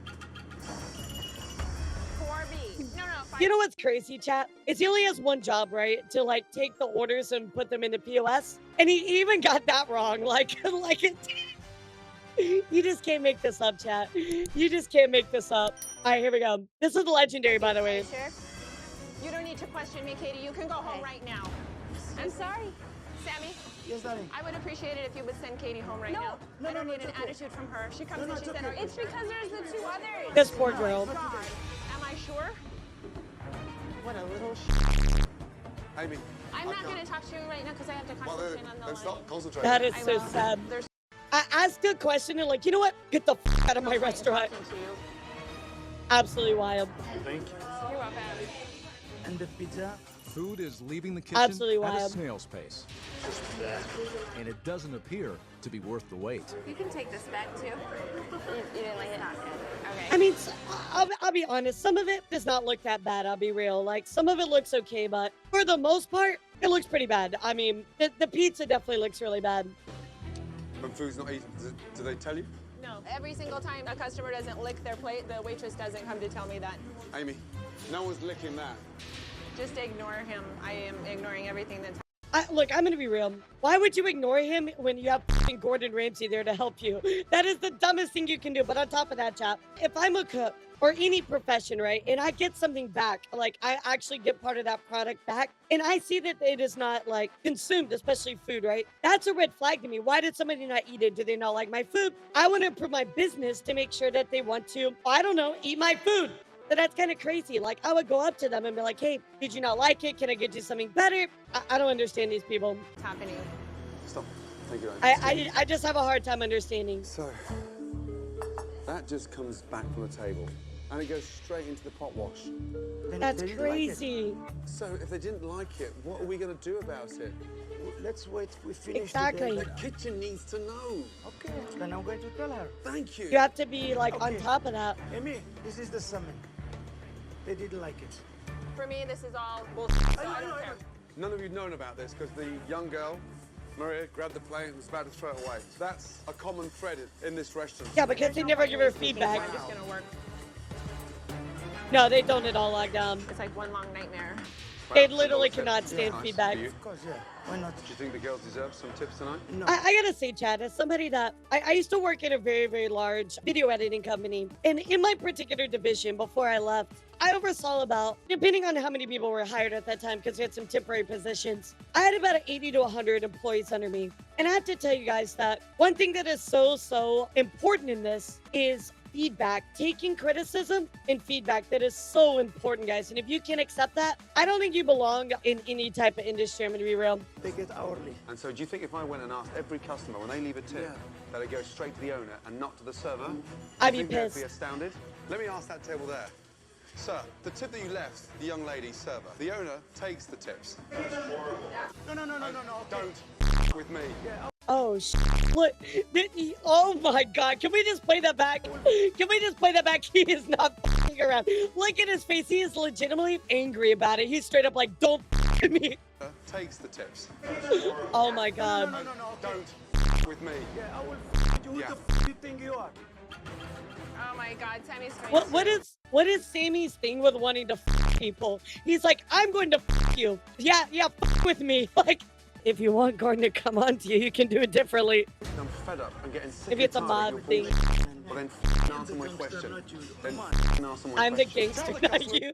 4B. No, 5. You know what's crazy, chat? Is he only has one job, right? To like take the orders and put them in the POS. And he even got that wrong. Like it. You just can't make this up, chat. You just can't make this up. All right, here we go. This is legendary, by the way. Sure. You don't need to question me, Katie. You can go home right now. I'm sorry. Sammy, Yes, darling. I would appreciate it if you would send Katie home right No. now. No, I don't no, need it's an okay. attitude from her. She comes No, no, and she it's said, okay. "Oh, It's because there's the 2 others. This poor girl. God. Am I sure? What a little Amy. I'm not can't. going to talk to you right now because I have to Well, concentrate on the then line. stop concentrating. That is I so will. sad. There's I asked a question and like, you know what? Get the out of my no point in restaurant. talking to you. Absolutely wild. Thank you. You're welcome. And the pizza Food is leaving the kitchen Absolutely at a wild. snail's pace. And it doesn't appear to be worth the wait. You can take this back too. You didn't like it? Not good. Okay. I mean, I'll be honest. Some of it does not look that bad. I'll be real. Like, some of it looks okay, but for the most part, it looks pretty bad. I mean, the pizza definitely looks really bad. When food's not eaten, do they tell you? No. Every single time a customer doesn't lick their plate, the waitress doesn't come to tell me that. Amy, no one's licking that. Just ignore him. I am ignoring everything that's Look, I'm gonna be real. Why would you ignore him when you have fucking Gordon Ramsay there to help you? That is the dumbest thing you can do. But on top of that, chap, if I'm a cook or any profession, right, and I get something back, like I actually get part of that product back, and I see that it is not like consumed, especially food, right? That's a red flag to me. Why did somebody not eat it? Do they not like my food? I want to improve my business to make sure that they want to, I don't know, eat my food. So that's kind of crazy. Like, I would go up to them and be like, hey, did you not like it? Can I get you something better? I don't understand these people. happening. Stop. Thank you, Amy. I just have a hard time understanding. So, that just comes back from the table. And it goes straight into the pot wash. That's crazy. So, if they didn't like it, what are we going to do about it? Let's wait. We finish Exactly. The kitchen needs to know. Okay, then I'm going to tell her. Thank you. You have to be like on Okay. top of that. Amy, this is the salmon. They didn't like it. For me, this is all bullshit, so I don't care. None of you known about this because the young girl, Maria, grabbed the plate and was about to throw it away. That's a common thread in this restaurant. Yeah, because they never give her feedback. It's just gonna work. No, they don't at all lock down. It's like one long nightmare. They literally cannot stand Nice. feedback. Do you? Of course, yeah. Why not? Do you think the girls deserve some tips tonight? No. I gotta say, Chad, as somebody that I used to work in a very, very large video editing company. And in my particular division, before I left, I oversaw about, depending on how many people were hired at that time, because we had some temporary positions, I had about 80 to 100 employees under me. And I have to tell you guys that one thing that is so important in this is feedback, taking criticism and feedback. That is so important, guys. And if you can't accept that, I don't think you belong in any type of industry. I'm gonna be real. Take it hourly. And so do you think if I went and asked every customer when they leave a tip that it goes straight to the owner and not to the server, I'd I be think they'd pissed. be astounded? Let me ask that table there. Sir, the tip that you left the young lady server, the owner takes the tips. No. Don't with me. Oh, look. Oh my God. Can we just play that back? Can we just play that back? He is not f***ing around. Look at his face. He is legitimately angry about it. He's straight up like, don't f*** with me. Takes the tips. Oh my God. No. Don't with me. Yeah, I will f you. Who Yeah. the f you think you are? Oh my God, Sammy's face. What is Sammy's thing with wanting to f people? He's like, I'm going to f you. Yeah, f with me. Like, if you want Gordon to come on to you, you can do it differently. I'm fed up. I'm getting sick Maybe it's a and tired of mod your thing. bullshit. Well, then answer my question. Then answer my I'm the question. gangster, Tell the not customer- you.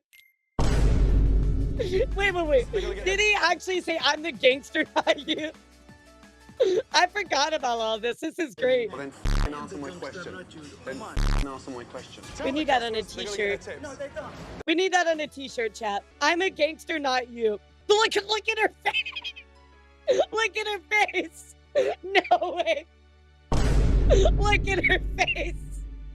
Wait. Did he actually say I'm the gangster, not you? I forgot about all this. This is great. Well, then answer my question. Then answer my question. We need that on a They're gonna get t-shirt. their tips. No, they don't. We need that on a t-shirt, chat. I'm a gangster, not you. Look at her face. Look at her face. No way. Look at her face.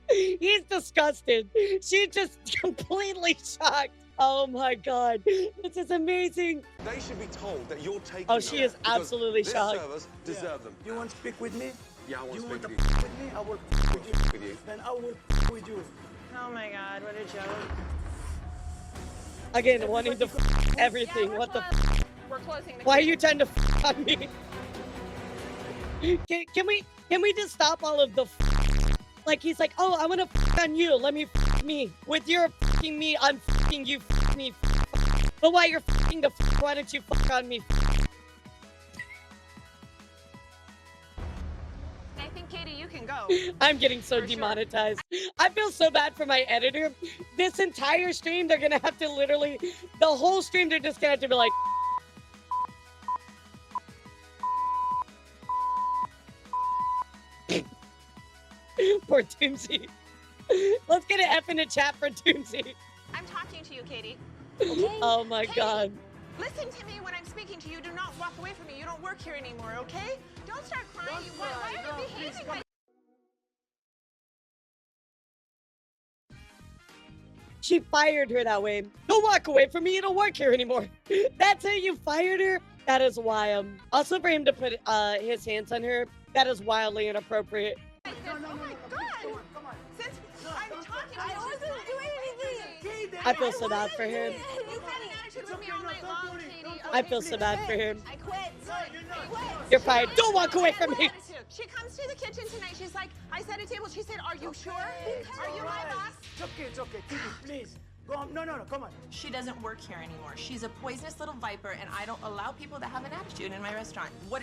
He's disgusted. She's just completely shocked. Oh my God. This is amazing. They should be told that you're taking Oh, she them is because absolutely their shocked. servers deserve them. You want to speak with me? Yeah, I want You to want speak to with you. f with me? I will f with you. With you. Then I will f with you. Oh my God, what a joke. Again, wanting to everything. Yeah, What the? we're closing the Why are you trying to on me? Can we just stop all of the? Like he's like, oh, I want to on you. Let me me with your fucking me. I'm fucking you. Me. But while you're fucking the, why don't you fuck on me? I think, Katie, you can go. I'm getting so For sure. demonetized. I feel so bad for my editor. This entire stream, they're gonna have to literally, the whole stream, they're just gonna have to be like. Poor Toomsy. Let's get an F in the chat for Toomsy. I'm talking to you, Katie. Oh my Katie, God. Listen to me when I'm speaking to you. Do not walk away from me. You don't work here anymore, okay? Don't start crying. Why are you behaving like She fired her that way. Don't walk away from me. You don't work here anymore. That's how you fired her? That is wild. Also, for him to put his hands on her, that is wildly inappropriate. Oh my God! Come on. Since I'm talking, I wasn't doing anything. I feel so bad for him. You had an attitude with me all night long, Katie. I feel so bad for him. I quit. I quit. You're fired. Don't walk away from me. She comes to the kitchen tonight. She's like, I set a table. She said, are you sure? Are you my boss? It's okay. Katie, please. Go on. No, come on. She doesn't work here anymore. She's a poisonous little viper, and I don't allow people that have an attitude in my restaurant. What?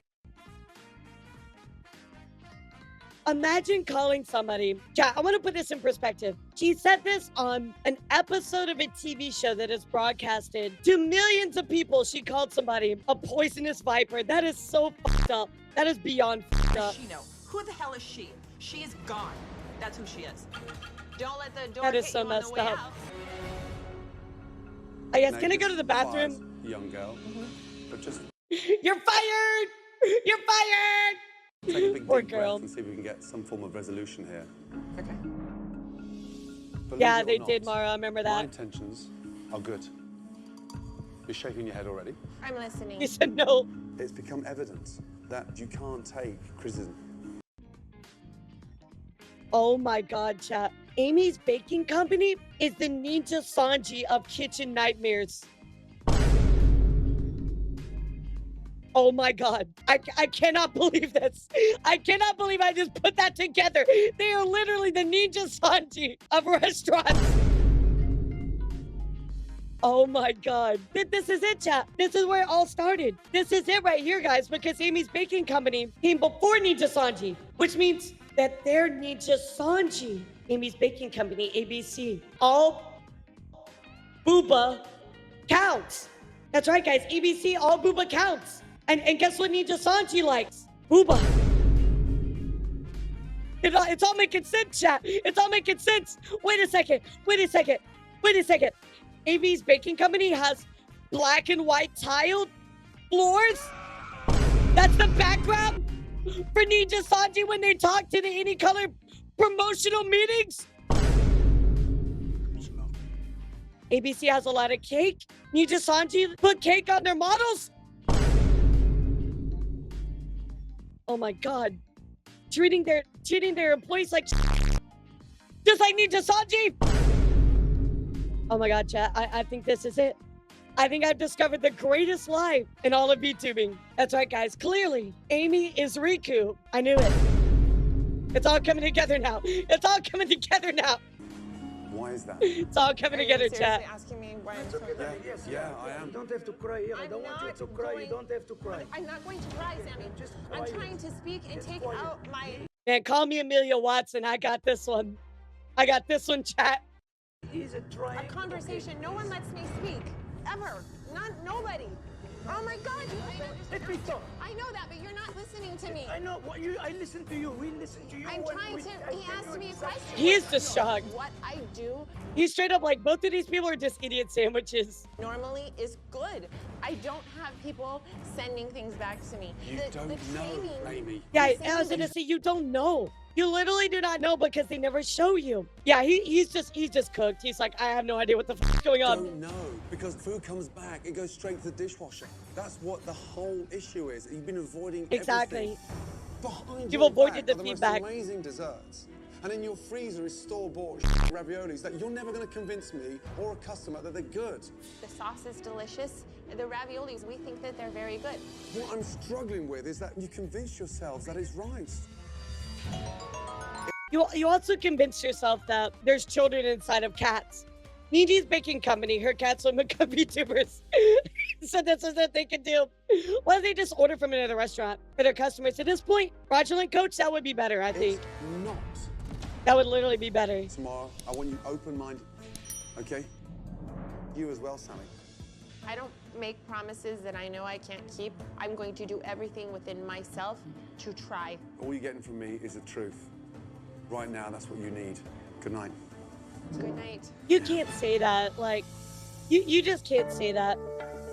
Imagine calling somebody. Yeah, I want to put this in perspective. She said this on an episode of a TV show that is broadcasted to millions of people. She called somebody a poisonous viper. That is so fucked up. That is beyond fucked up. She know. Who the hell is she? She is gone. That's who she is. Don't let the door That is hit so you on messed the way up. out. I guess, can I go to the bathroom? Young girl, but just You're fired! You're fired! take a big Poor deep girl. breath and see if we can get some form of resolution here. Okay. Believe Yeah, it or they not, did, Mara. I remember My that. intentions are good. You're shaking your head already. I'm listening. He said no. It's become evident that you can't take criticism. Oh my God, chat. Amy's Baking Company is the Ninja Sanji of kitchen nightmares. Oh my God. I cannot believe this. I cannot believe I just put that together. They are literally the Ninja Sanji of restaurants. Oh my God. This is it, chat. This is where it all started. This is it right here, guys, because Amy's Baking Company came before Ninja Sanji, which means that they're Ninja Sanji. Amy's Baking Company, ABC. All booba counts. That's right, guys. ABC, all booba counts. And guess what Ninja Sanji likes? Booba. It's all making sense, chat. It's all making sense. Wait a second. AB's Baking Company has black and white tiled floors. That's the background for Ninja Sanji when they talk to the Any Color promotional meetings. ABC has a lot of cake. Ninja Sanji put cake on their models. Oh my God. Treating their employees like just like Ninja Sanji. Oh my God, chat. I think this is it. I think I've discovered the greatest lie in all of VTubing. That's right, guys. Clearly, Amy is Riku. I knew it. It's all coming together now. Why is that? It's all coming together, chat. Asking me why I'm It's okay, so Danny. Yes, Yeah, I am. You don't have to cry here. I don't want you to cry. You don't have to cry. I'm not going to cry, Sammy. Just I'm quiet. trying to speak and Just take quiet. out my... Man, call me Amelia Watson. I got this one. Chat. Is it trying? A conversation. No one lets me speak. Ever. Nobody. Oh my God. Let me talk. I know that, but you're not listening to me. I know. I listen to you. We listen to you. I'm when trying to... He asked me a question. He is just shocked. What I do He's straight up like, both of these people are just idiot sandwiches. normally is good. I don't have people sending things back to me. You don't know, Amy. Yeah, I was gonna say, you don't know. You literally do not know because they never show you. Yeah, he's just cooked. He's like, I have no idea what the f is going on. Don't know, because food comes back, it goes straight to the dishwasher. That's what the whole issue is. You've been avoiding Exactly. everything. Behind You've your avoided back the are feedback. Most amazing desserts. And in your freezer is store-bought raviolis that you're never going to convince me or a customer that they're good. The sauce is delicious. The raviolis, we think that they're very good. What I'm struggling with is that you convince yourselves that it's right. You also convinced yourself that there's children inside of cats. Niji's Baking Company, her cats will become VTubers. So this is what they can do. Why don't they just order from another restaurant for their customers? At this point, fraudulent coach, that would be better, I think. It's not. That would literally be better. Tomorrow, I want you open-minded, okay? You as well, Sammy. I don't make promises that I know I can't keep. I'm going to do everything within myself to try. All you're getting from me is the truth. Right now, that's what you need. Good night. Good night. You can't say that. Like, you just can't say that.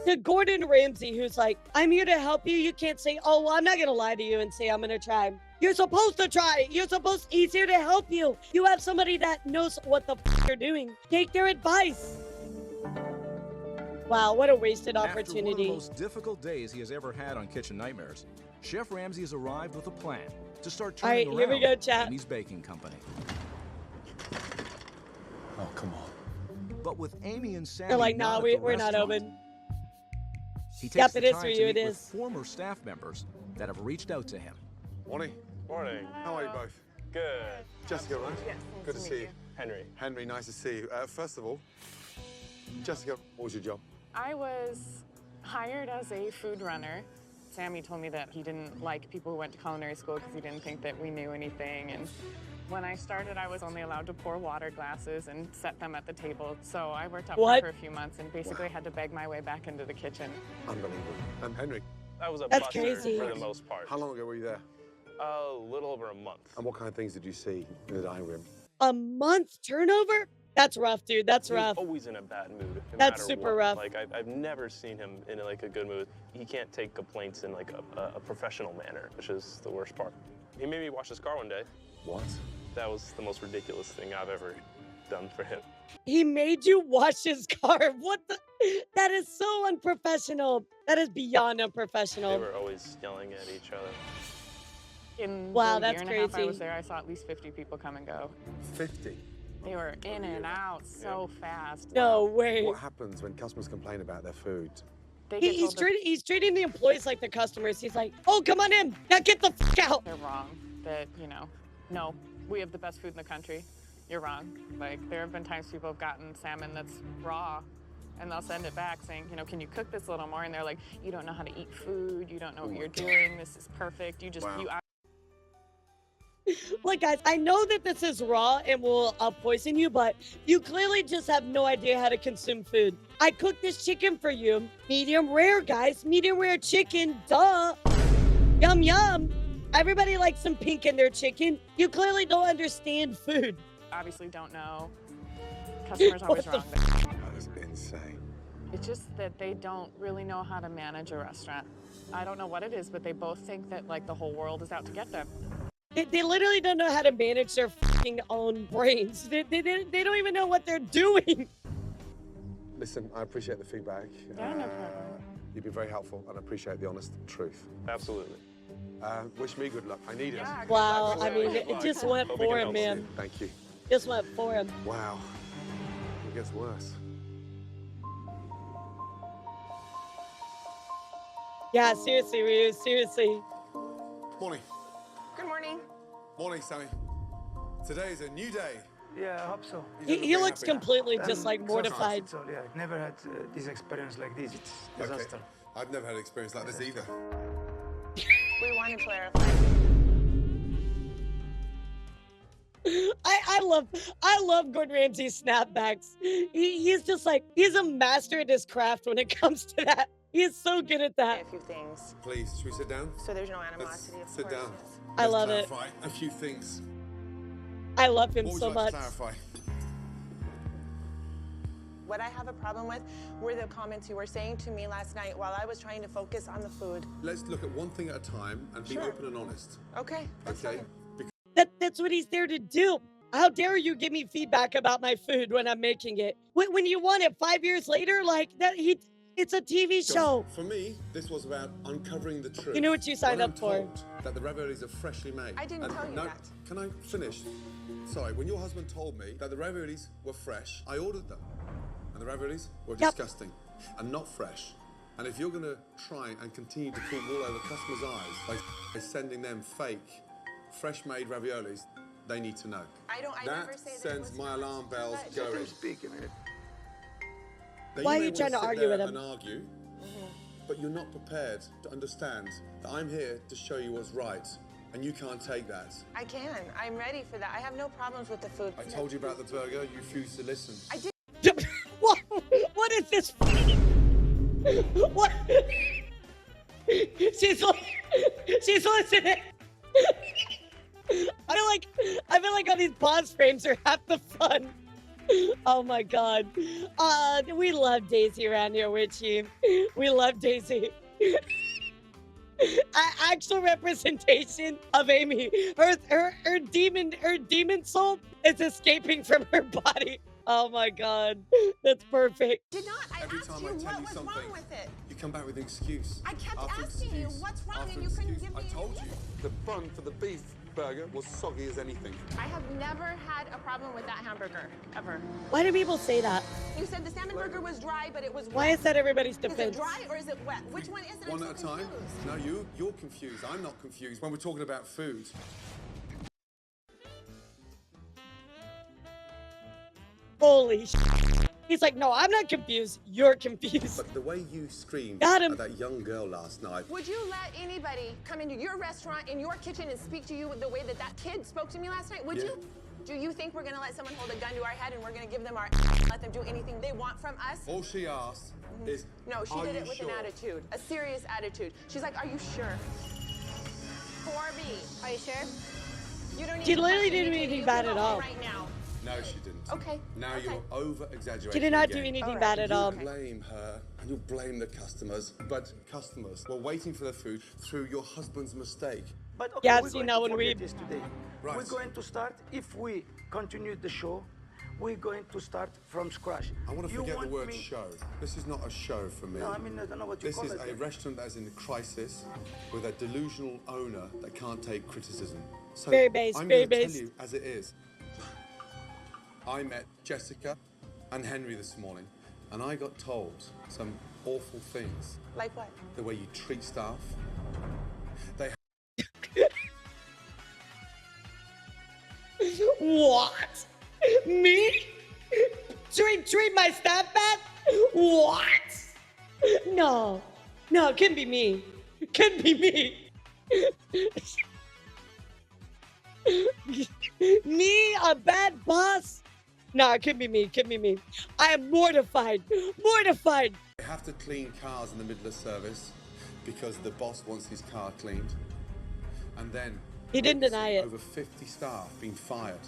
To Gordon Ramsay, who's like, I'm here to help you. You can't say, oh, well, I'm not going to lie to you and say I'm going to try. You're supposed to try. He's here to help you. You have somebody that knows what the they're doing. Take their advice. Wow, what a wasted opportunity. After one of the most difficult days he has ever had on Kitchen Nightmares, Chef Ramsay has arrived with a plan to start turning All right, here we around go, chat. Amy's Baking Company. Oh, come on. But with Amy and Sammy They're like, nah, not at the we're not restaurant, open. he takes Yep, the it is time for to you, meet it with is. former staff members that have reached out to him. Morning. Morning. How are you both? Good. Jessica, right? Yes, Good to see you. Henry. Henry, nice to see you. First of all, Jessica, what was your job? I was hired as a food runner. Sammy told me that he didn't like people who went to culinary school because he didn't think that we knew anything. And when I started, I was only allowed to pour water glasses and set them at the table. So I worked up there for a few months and basically had to beg my way back into the kitchen. Unbelievable. Henry, I was a That's busser crazy. for the most part. how long ago were you there? A little over a month. And what kind of things did you see in the dining room? A month turnover? That's rough, dude. That's He was rough. always in a bad mood. No That's matter super what. rough. Like I've never seen him in like a good mood. He can't take complaints in like a professional manner, which is the worst part. He made me wash his car one day. What? That was the most ridiculous thing I've ever done for him. He made you wash his car. What the? That is so unprofessional. That is beyond They unprofessional. were always yelling at each other. In Wow, the that's year and a half I crazy. was there, I saw at least 50 people come and go. 50. They were in and out so fast. No way. What happens when customers complain about their food? They get He's told that he's treating the employees like the customers. He's like, oh, come on in. Now get the fuck out. they're wrong. That, no, we have the best food in the country. You're wrong. Like, there have been times people have gotten salmon that's raw, and they'll send it back saying, can you cook this a little more? And they're like, you don't know how to eat food. You don't know what you're doing. This is perfect. You just, Wow. Look, guys, I know that this is raw and will poison you, but you clearly just have no idea how to consume food. I cooked this chicken for you. Medium rare, guys. Medium rare chicken. Duh. Yum, yum. Everybody likes some pink in their chicken. You clearly don't understand food. obviously don't know. Customer's always wrong. That is insane. It's just that they don't really know how to manage a restaurant. I don't know what it is, but they both think that like the whole world is out to get them. They literally don't know how to manage their fucking own brains. They don't even know what they're doing. Listen, I appreciate the feedback. Yeah, no problem. You've been very helpful, and I appreciate the honest truth. Absolutely. Wish me good luck. I need it. Yeah, Wow, I Absolutely. mean, it just went Hope we for can him, help man. Thank you. Just went for him. Wow. It gets worse. Yeah, seriously, Ryu, seriously. Morning. Good morning. Morning, Sammy. Today is a new day. Yeah, I hope so. He looks completely just like mortified. So, yeah, I've never had this experience like this. It's disaster. Okay. I've never had an experience like this either. We want to clarify. I love Gordon Ramsay's snapbacks. He's just like, he's a master at his craft when it comes to that. He is so good at that. A few things. Please, should we sit down? So there's no Let's animosity, of sit course. down. Yes. I love Let's it. clarify a few things. I love him What would so you like much. to clarify? What I have a problem with were the comments you were saying to me last night while I was trying to focus on the food. Let's look at one thing at a time and be Sure. open and honest. Okay, that's Okay? fine. That's what he's there to do. How dare you give me feedback about my food when I'm making it? When you want it 5 years later, like that, it's a TV show. For me, this was about uncovering the truth. You knew what you signed When up I'm for. told that the raviolis are freshly made. I didn't tell you no, that. Can I finish? Sorry, when your husband told me that the raviolis were fresh, I ordered them. And the raviolis were Yep. disgusting and not fresh. And if you're going to try and continue to pull wool over customers' eyes by sending them fake, fresh-made raviolis, they need to know. I never That say that it sends was my fresh. alarm bells But- going. Speaking it. Now, Why are may you wanna trying to sit argue there with him? and argue, but you're not prepared to understand that I'm here to show you what's right, and you can't take that. I can. I'm ready for that. I have no problems with the food. I told you about the burger, you refused to listen. I did. What is this? What? She's listening. I feel like all these pause frames are half the fun. Oh my god. We love Daisy around here, Witchy. We love Daisy. Actual representation of Amy. Her demon soul is escaping from her body. Oh my god, that's perfect. Did not. I Every asked time you I tell what you was something, wrong with it. you come back with an excuse. I kept After asking you excuse, what's wrong, after and you couldn't excuse. give me I told you, the bun for the beef burger was soggy as anything. I have never had a problem with that hamburger, ever. Why do people say that? You said the salmon burger was dry, but it was wet. Why is that everybody's Is it defense? dry or is it wet? Which one is it? One I'm at a so time? confused. No, you're confused. I'm not confused when we're talking about food. Holy sh! He's like, no, I'm not confused. You're confused. But the way you screamed Got him. at that young girl last night. Would you let anybody come into your restaurant, in your kitchen, and speak to you the way that that kid spoke to me last night? Would you? Do you think we're gonna let someone hold a gun to our head and we're gonna give them our let them do anything they want from us? All she asked is, No, she did it with an attitude, a serious attitude. She's like, are you sure? Corby, are you sure? You don't need She to literally question me, didn't do Katie. anything You bad can at go home all. right now. No, she didn't. Okay. Now you're over-exaggerating. She did not do again. anything bad at all. You blame her and you blame the customers, but customers were waiting for the food through your husband's mistake. But okay, Yeah, we're see, going now to when forget we- this today. Right. We're going to start, if we continue the show, we're going to start from scratch. I want to You forget the word me- show. This is not a show for me. No, I mean, I don't know what you This call is it. a restaurant that is in crisis with a delusional owner that can't take criticism. So Very based, I'm very going to based. tell you as it is. I met Jessica and Henry this morning, and I got told some awful things. Like what? The way you treat staff. They What? Me? Treat my staff bad? What? No. No, it couldn't be me. It couldn't be me. Me, a bad boss? No, it couldn't be me. It couldn't be me. I am mortified. Mortified. They have to clean cars in the middle of service because the boss wants his car cleaned. And then He didn't deny it. over 50 staff being fired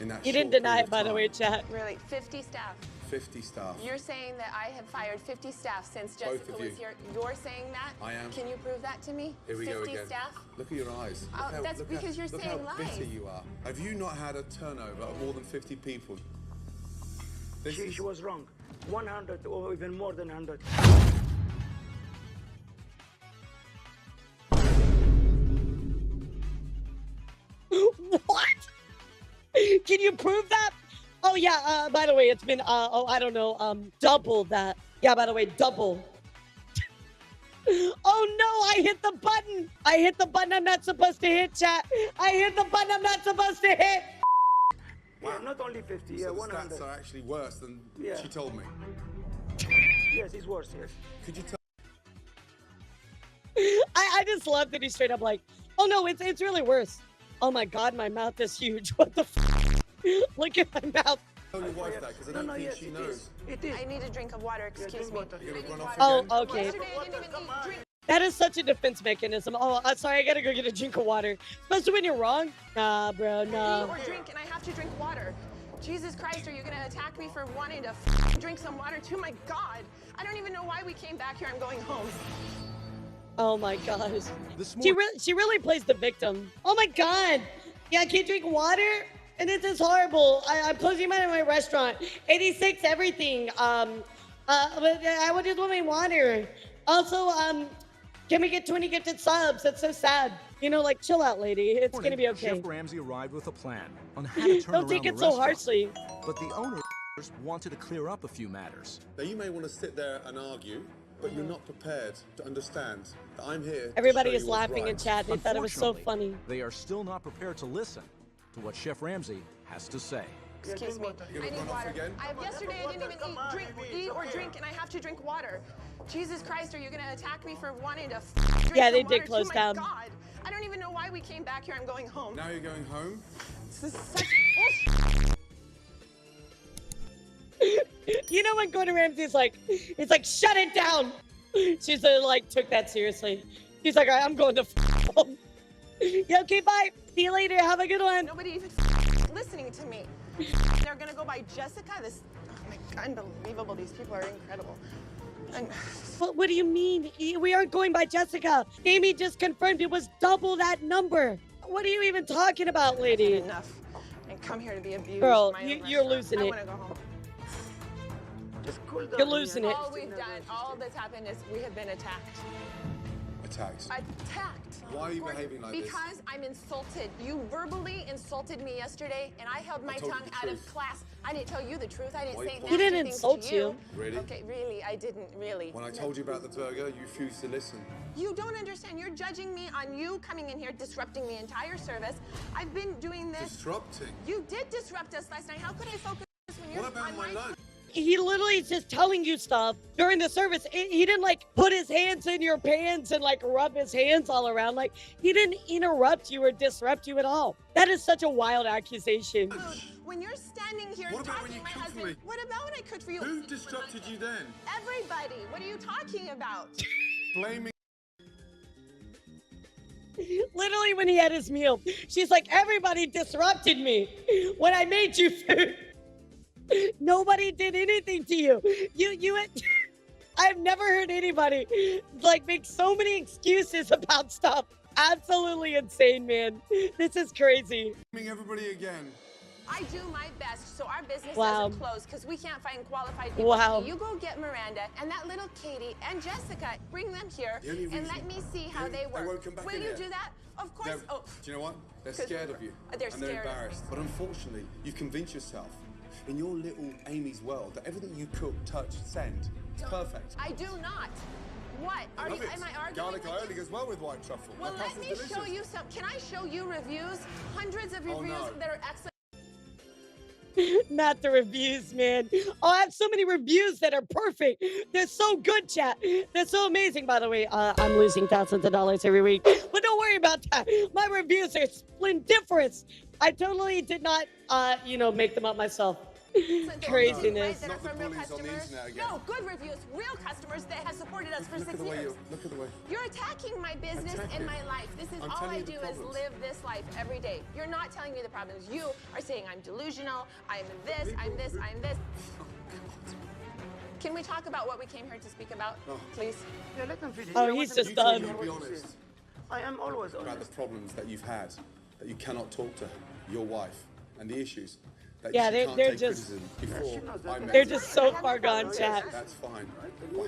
in that He short didn't deny period it, of by the time. way, chat. Really, 50 staff. 50 staff. You're saying that I have fired 50 staff since Both Jessica of was you. here. You're saying that? I am. Can you prove that to me? Here we 50 go again. staff? Look at your eyes. Oh, Look that's because you're look saying how lies. bitter you are. Have you not had a turnover of more than 50 people? This She was wrong. 100 or even more than 100. What? Can you prove that? Oh yeah, by the way, it's been I don't know, double that. Yeah, by the way, double. Oh no, I hit the button. I hit the button I'm not supposed to hit, chat. I hit the button I'm not supposed to hit. Yeah, not only 50, yeah, So the 100. stats are actually worse than Yeah. she told me. Yes, it's worse, yes. Could you tell? I just love that he's straight up like, oh no, it's really worse. Oh my god, my mouth is huge. What the f? Look at my mouth. Tell your wife that because I don't think yes, she it knows. is. It is. I need a drink of water, excuse me. You're gonna run off Oh, again? okay. Yesterday I didn't even eat drink. That is such a defense mechanism. Oh, sorry, I gotta go get a drink of water. Especially when you're wrong. Nah, bro, no. Eat or drink, and I have to drink water. Jesus Christ, are you gonna attack me for wanting to drink some water too? My God, I don't even know why we came back here. I'm going home. Oh my gosh. This She really plays the victim. Oh my god. Yeah, I can't drink water? And this is horrible. I'm closing my restaurant. 86 everything. But I would just want my water. Also, can we get 20 gifted subs? That's so sad. You know, like, chill out, lady. It's gonna be okay. Chef Ramsay arrived with a plan on how to turn Don't around take the it so restaurant. harshly. But the owners wanted to clear up a few matters. Now you may want to sit there and argue, but you're not prepared to understand that I'm here. Everybody to show is you what's laughing right. in chat. They thought it was so Unfortunately, funny. They are still not prepared to listen to what Chef Ramsay has to say. Excuse me. You're I gonna need run off water. again? Yesterday I didn't even eat or drink, and I have to drink water. Jesus Christ, are you gonna attack me for wanting to drink Yeah, they some did water close too? down. My God, I don't even know why we came back here. I'm going home. Now you're going home? This is such bullshit. You know when Gordon Ramsay's like, it's like, shut it down. She's like, took that seriously. She's like, all right, I'm going to home. Yeah, okay, bye. See you later. Have a good one. Nobody even listening to me. They're gonna go by Jessica. This, oh my God, unbelievable. These people are incredible. What do you mean? We aren't going by Jessica. Amy just confirmed it was double that number. What are you even talking about, lady? Enough. And come here to be abused. Girl, in my own you're restaurant. losing I it. want to go home. Just cool down. You're losing it. All we've done, all that's happened is we have been attacked. Attacked? Attacked. Why are you Gordon, behaving like this? Because I'm insulted. You verbally insulted me yesterday, and I held my told you tongue the out of truth. class. I didn't tell you the truth. I didn't Why say you nasty He didn't things insult to you. Really? Okay, really, I didn't really. When I told you about the burger, you refused to listen. You don't understand. You're judging me on you coming in here, disrupting the entire service. I've been doing this. Disrupting? You did disrupt us last night. How could I focus when you're What about on my lunch? He literally is just telling you stuff during the service. He didn't like put his hands in your pants and like rub his hands all around. Like he didn't interrupt you or disrupt you at all. That is such a wild accusation. When you're standing here What about talking when you to my cooked for husband, me? what about when I cooked for you? Who disrupted you then? Everybody. What are you talking about? Blaming. Literally when he had his meal, she's like, everybody disrupted me when I made you food. Nobody did anything to you. I've never heard anybody like make so many excuses about stuff. Absolutely insane, man. This is crazy. Blaming everybody again. I do my best so our business Wow. doesn't close because we can't find qualified people. Wow. You go get Miranda and that little Katie and Jessica. Bring them here The only and reason- let me see how they work. won't come back Will in you here. do that? Of course. Do you know what? They're 'Cause scared of you. they're and they're scared of me. embarrassed. But unfortunately, you've convinced yourself in your little Amy's world that everything you cook, touch, send, it's perfect. I do not. What? I love it. Am I arguing? Garlic with you? aioli goes well with white truffle. Well, My let pasta's me delicious. show you some. Can I show you reviews? Hundreds of Oh, reviews no. that are excellent. Not the reviews, man. Oh, I have so many reviews that are perfect. They're so good, chat. They're so amazing, by the way. I'm losing thousands of dollars every week, but don't worry about that. My reviews are splendiferous. I totally did not, make them up myself. Craziness. That are Not the from real bullies on the customers. internet again. No, good reviews, real customers that have supported us for Look 6 at the way years. look at the way. You're attacking my business and Attacking? my life. This is I'm all telling I you the do is problems. live this life every day. You're not telling me the problems. You are saying I'm delusional, I'm this, I'm this, I'm this. Can we talk about what we came here to speak about, please? Yeah, let them finish. Oh, You know he's what? just You done. told me to be honest I am always about the honest. problems that you've had, that you cannot talk to your wife, and the issues. That Yeah, she they're- can't they're take just- criticism before I met They're you. just so far gone, chat. That's fine. Wow.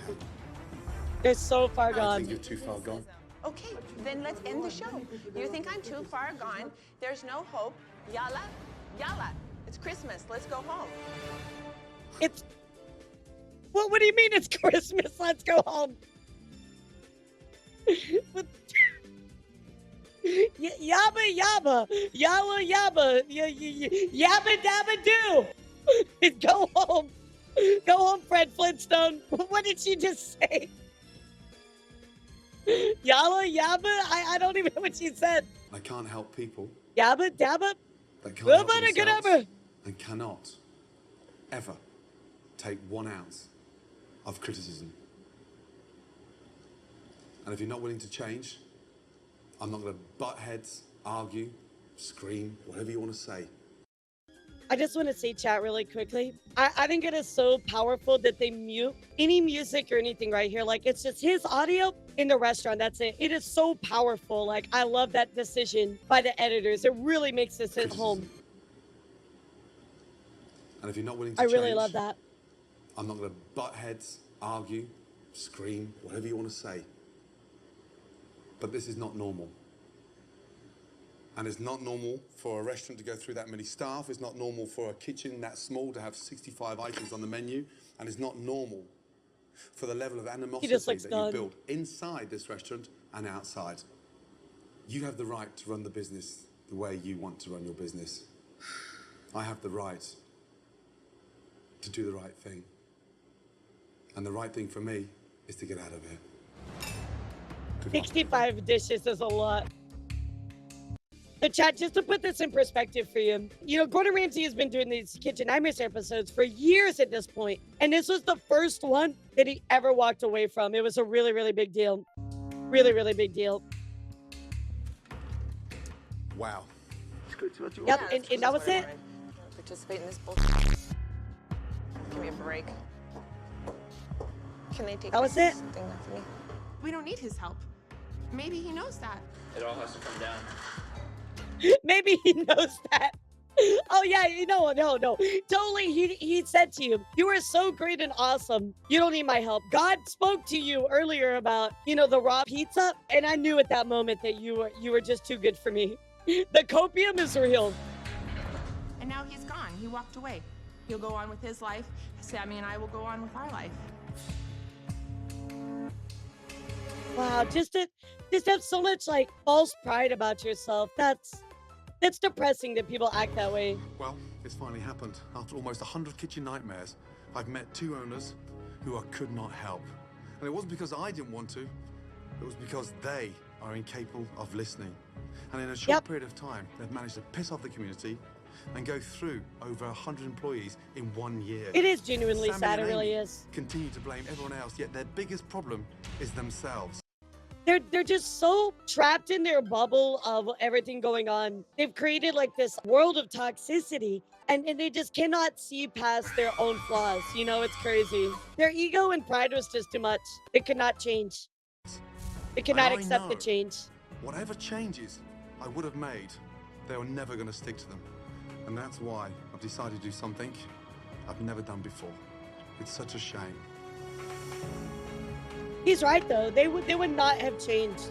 They're so far I think gone. you're too far gone. Okay, then let's end the show. You think I'm too far gone? There's no hope. Yalla, yalla. It's Christmas. Let's go home. It's. Well, what do you mean it's Christmas? Let's go home. What- Yabba yabba, yalla yabba, yabba dabba do. Go home. Go home, Fred Flintstone. What did she just say? Yalla yabba? I don't even know what she said. I can't help people Yabba dabba? that can't help Yabba dabba. themselves and cannot ever take 1 ounce of criticism. And if you're not willing to change, I'm not going to butt heads, argue, scream, whatever you want to say. I just want to say, chat, really quickly. I think it is so powerful that they mute any music or anything right here. Like, it's just his audio in the restaurant. That's it. It is so powerful. Like, I love that decision by the editors. It really makes this hit home. And if you're not willing to I change, really love that. I'm not going to butt heads, argue, scream, whatever you want to say. But this is not normal. And it's not normal for a restaurant to go through that many staff. It's not normal for a kitchen that small to have 65 items on the menu. And it's not normal for the level of animosity looks that you done. build inside this restaurant and outside. You have the right to run the business the way you want to run your business. I have the right to do the right thing. And the right thing for me is to get out of here. Good luck. 65 dishes is a lot. The chat, just to put this in perspective for you, Gordon Ramsay has been doing these Kitchen Nightmares episodes for years at this point, and this was the first one that he ever walked away from. It was a really, really big deal. Really, really big deal. Wow. Yep, and that was it. Participate in this bullshit. Give me a break. Can they take That was it? thing off me? We don't need his help. Maybe he knows that. It all has to come down. Maybe he knows that. Oh yeah, no. Totally, he said to you, you are so great and awesome. You don't need my help. God spoke to you earlier about, the raw pizza, and I knew at that moment that you were just too good for me. The copium is real. And now he's gone. He walked away. He'll go on with his life. Sammy and I will go on with our life. Wow, just have so much like false pride about yourself. That's depressing that people act that way. Well, it's finally happened. After almost 100 kitchen nightmares, I've met 2 owners who I could not help. And it wasn't because I didn't want to, it was because they are incapable of listening. And in a short period of time, they've managed to piss off the community and go through over 100 employees in 1 year. It is genuinely Sammy sad, it and really Amy is. continue to blame everyone else, yet their biggest problem is themselves. They're just so trapped in their bubble of everything going on. They've created like this world of toxicity, and they just cannot see past their own flaws. It's crazy. Their ego and pride was just too much. They could not change. They could not accept the change. Whatever changes I would have made, they were never going to stick to them. And that's why I've decided to do something I've never done before. It's such a shame. He's right though. They would not have changed.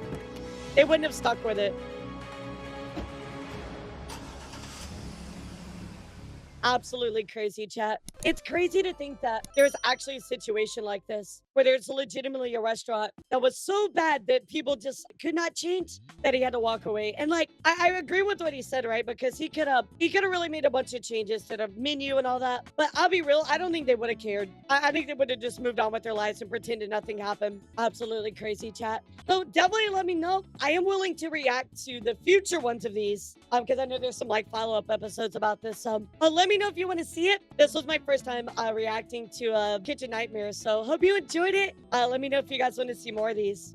They wouldn't have stuck with it. Absolutely crazy, chat. It's crazy to think that there's actually a situation like this where there's legitimately a restaurant that was so bad that people just could not change, that he had to walk away. And like, I agree with what he said, right? Because he could have really made a bunch of changes to the menu and all that. But I'll be real, I don't think they would have cared. I think they would have just moved on with their lives and pretended nothing happened. Absolutely crazy, chat. So definitely let me know. I am willing to react to the future ones of these, because I know there's some like follow-up episodes about this. But let me know if you want to see it. This was my first time reacting to Kitchen Nightmares, so hope you enjoyed it. Let me know if you guys want to see more of these.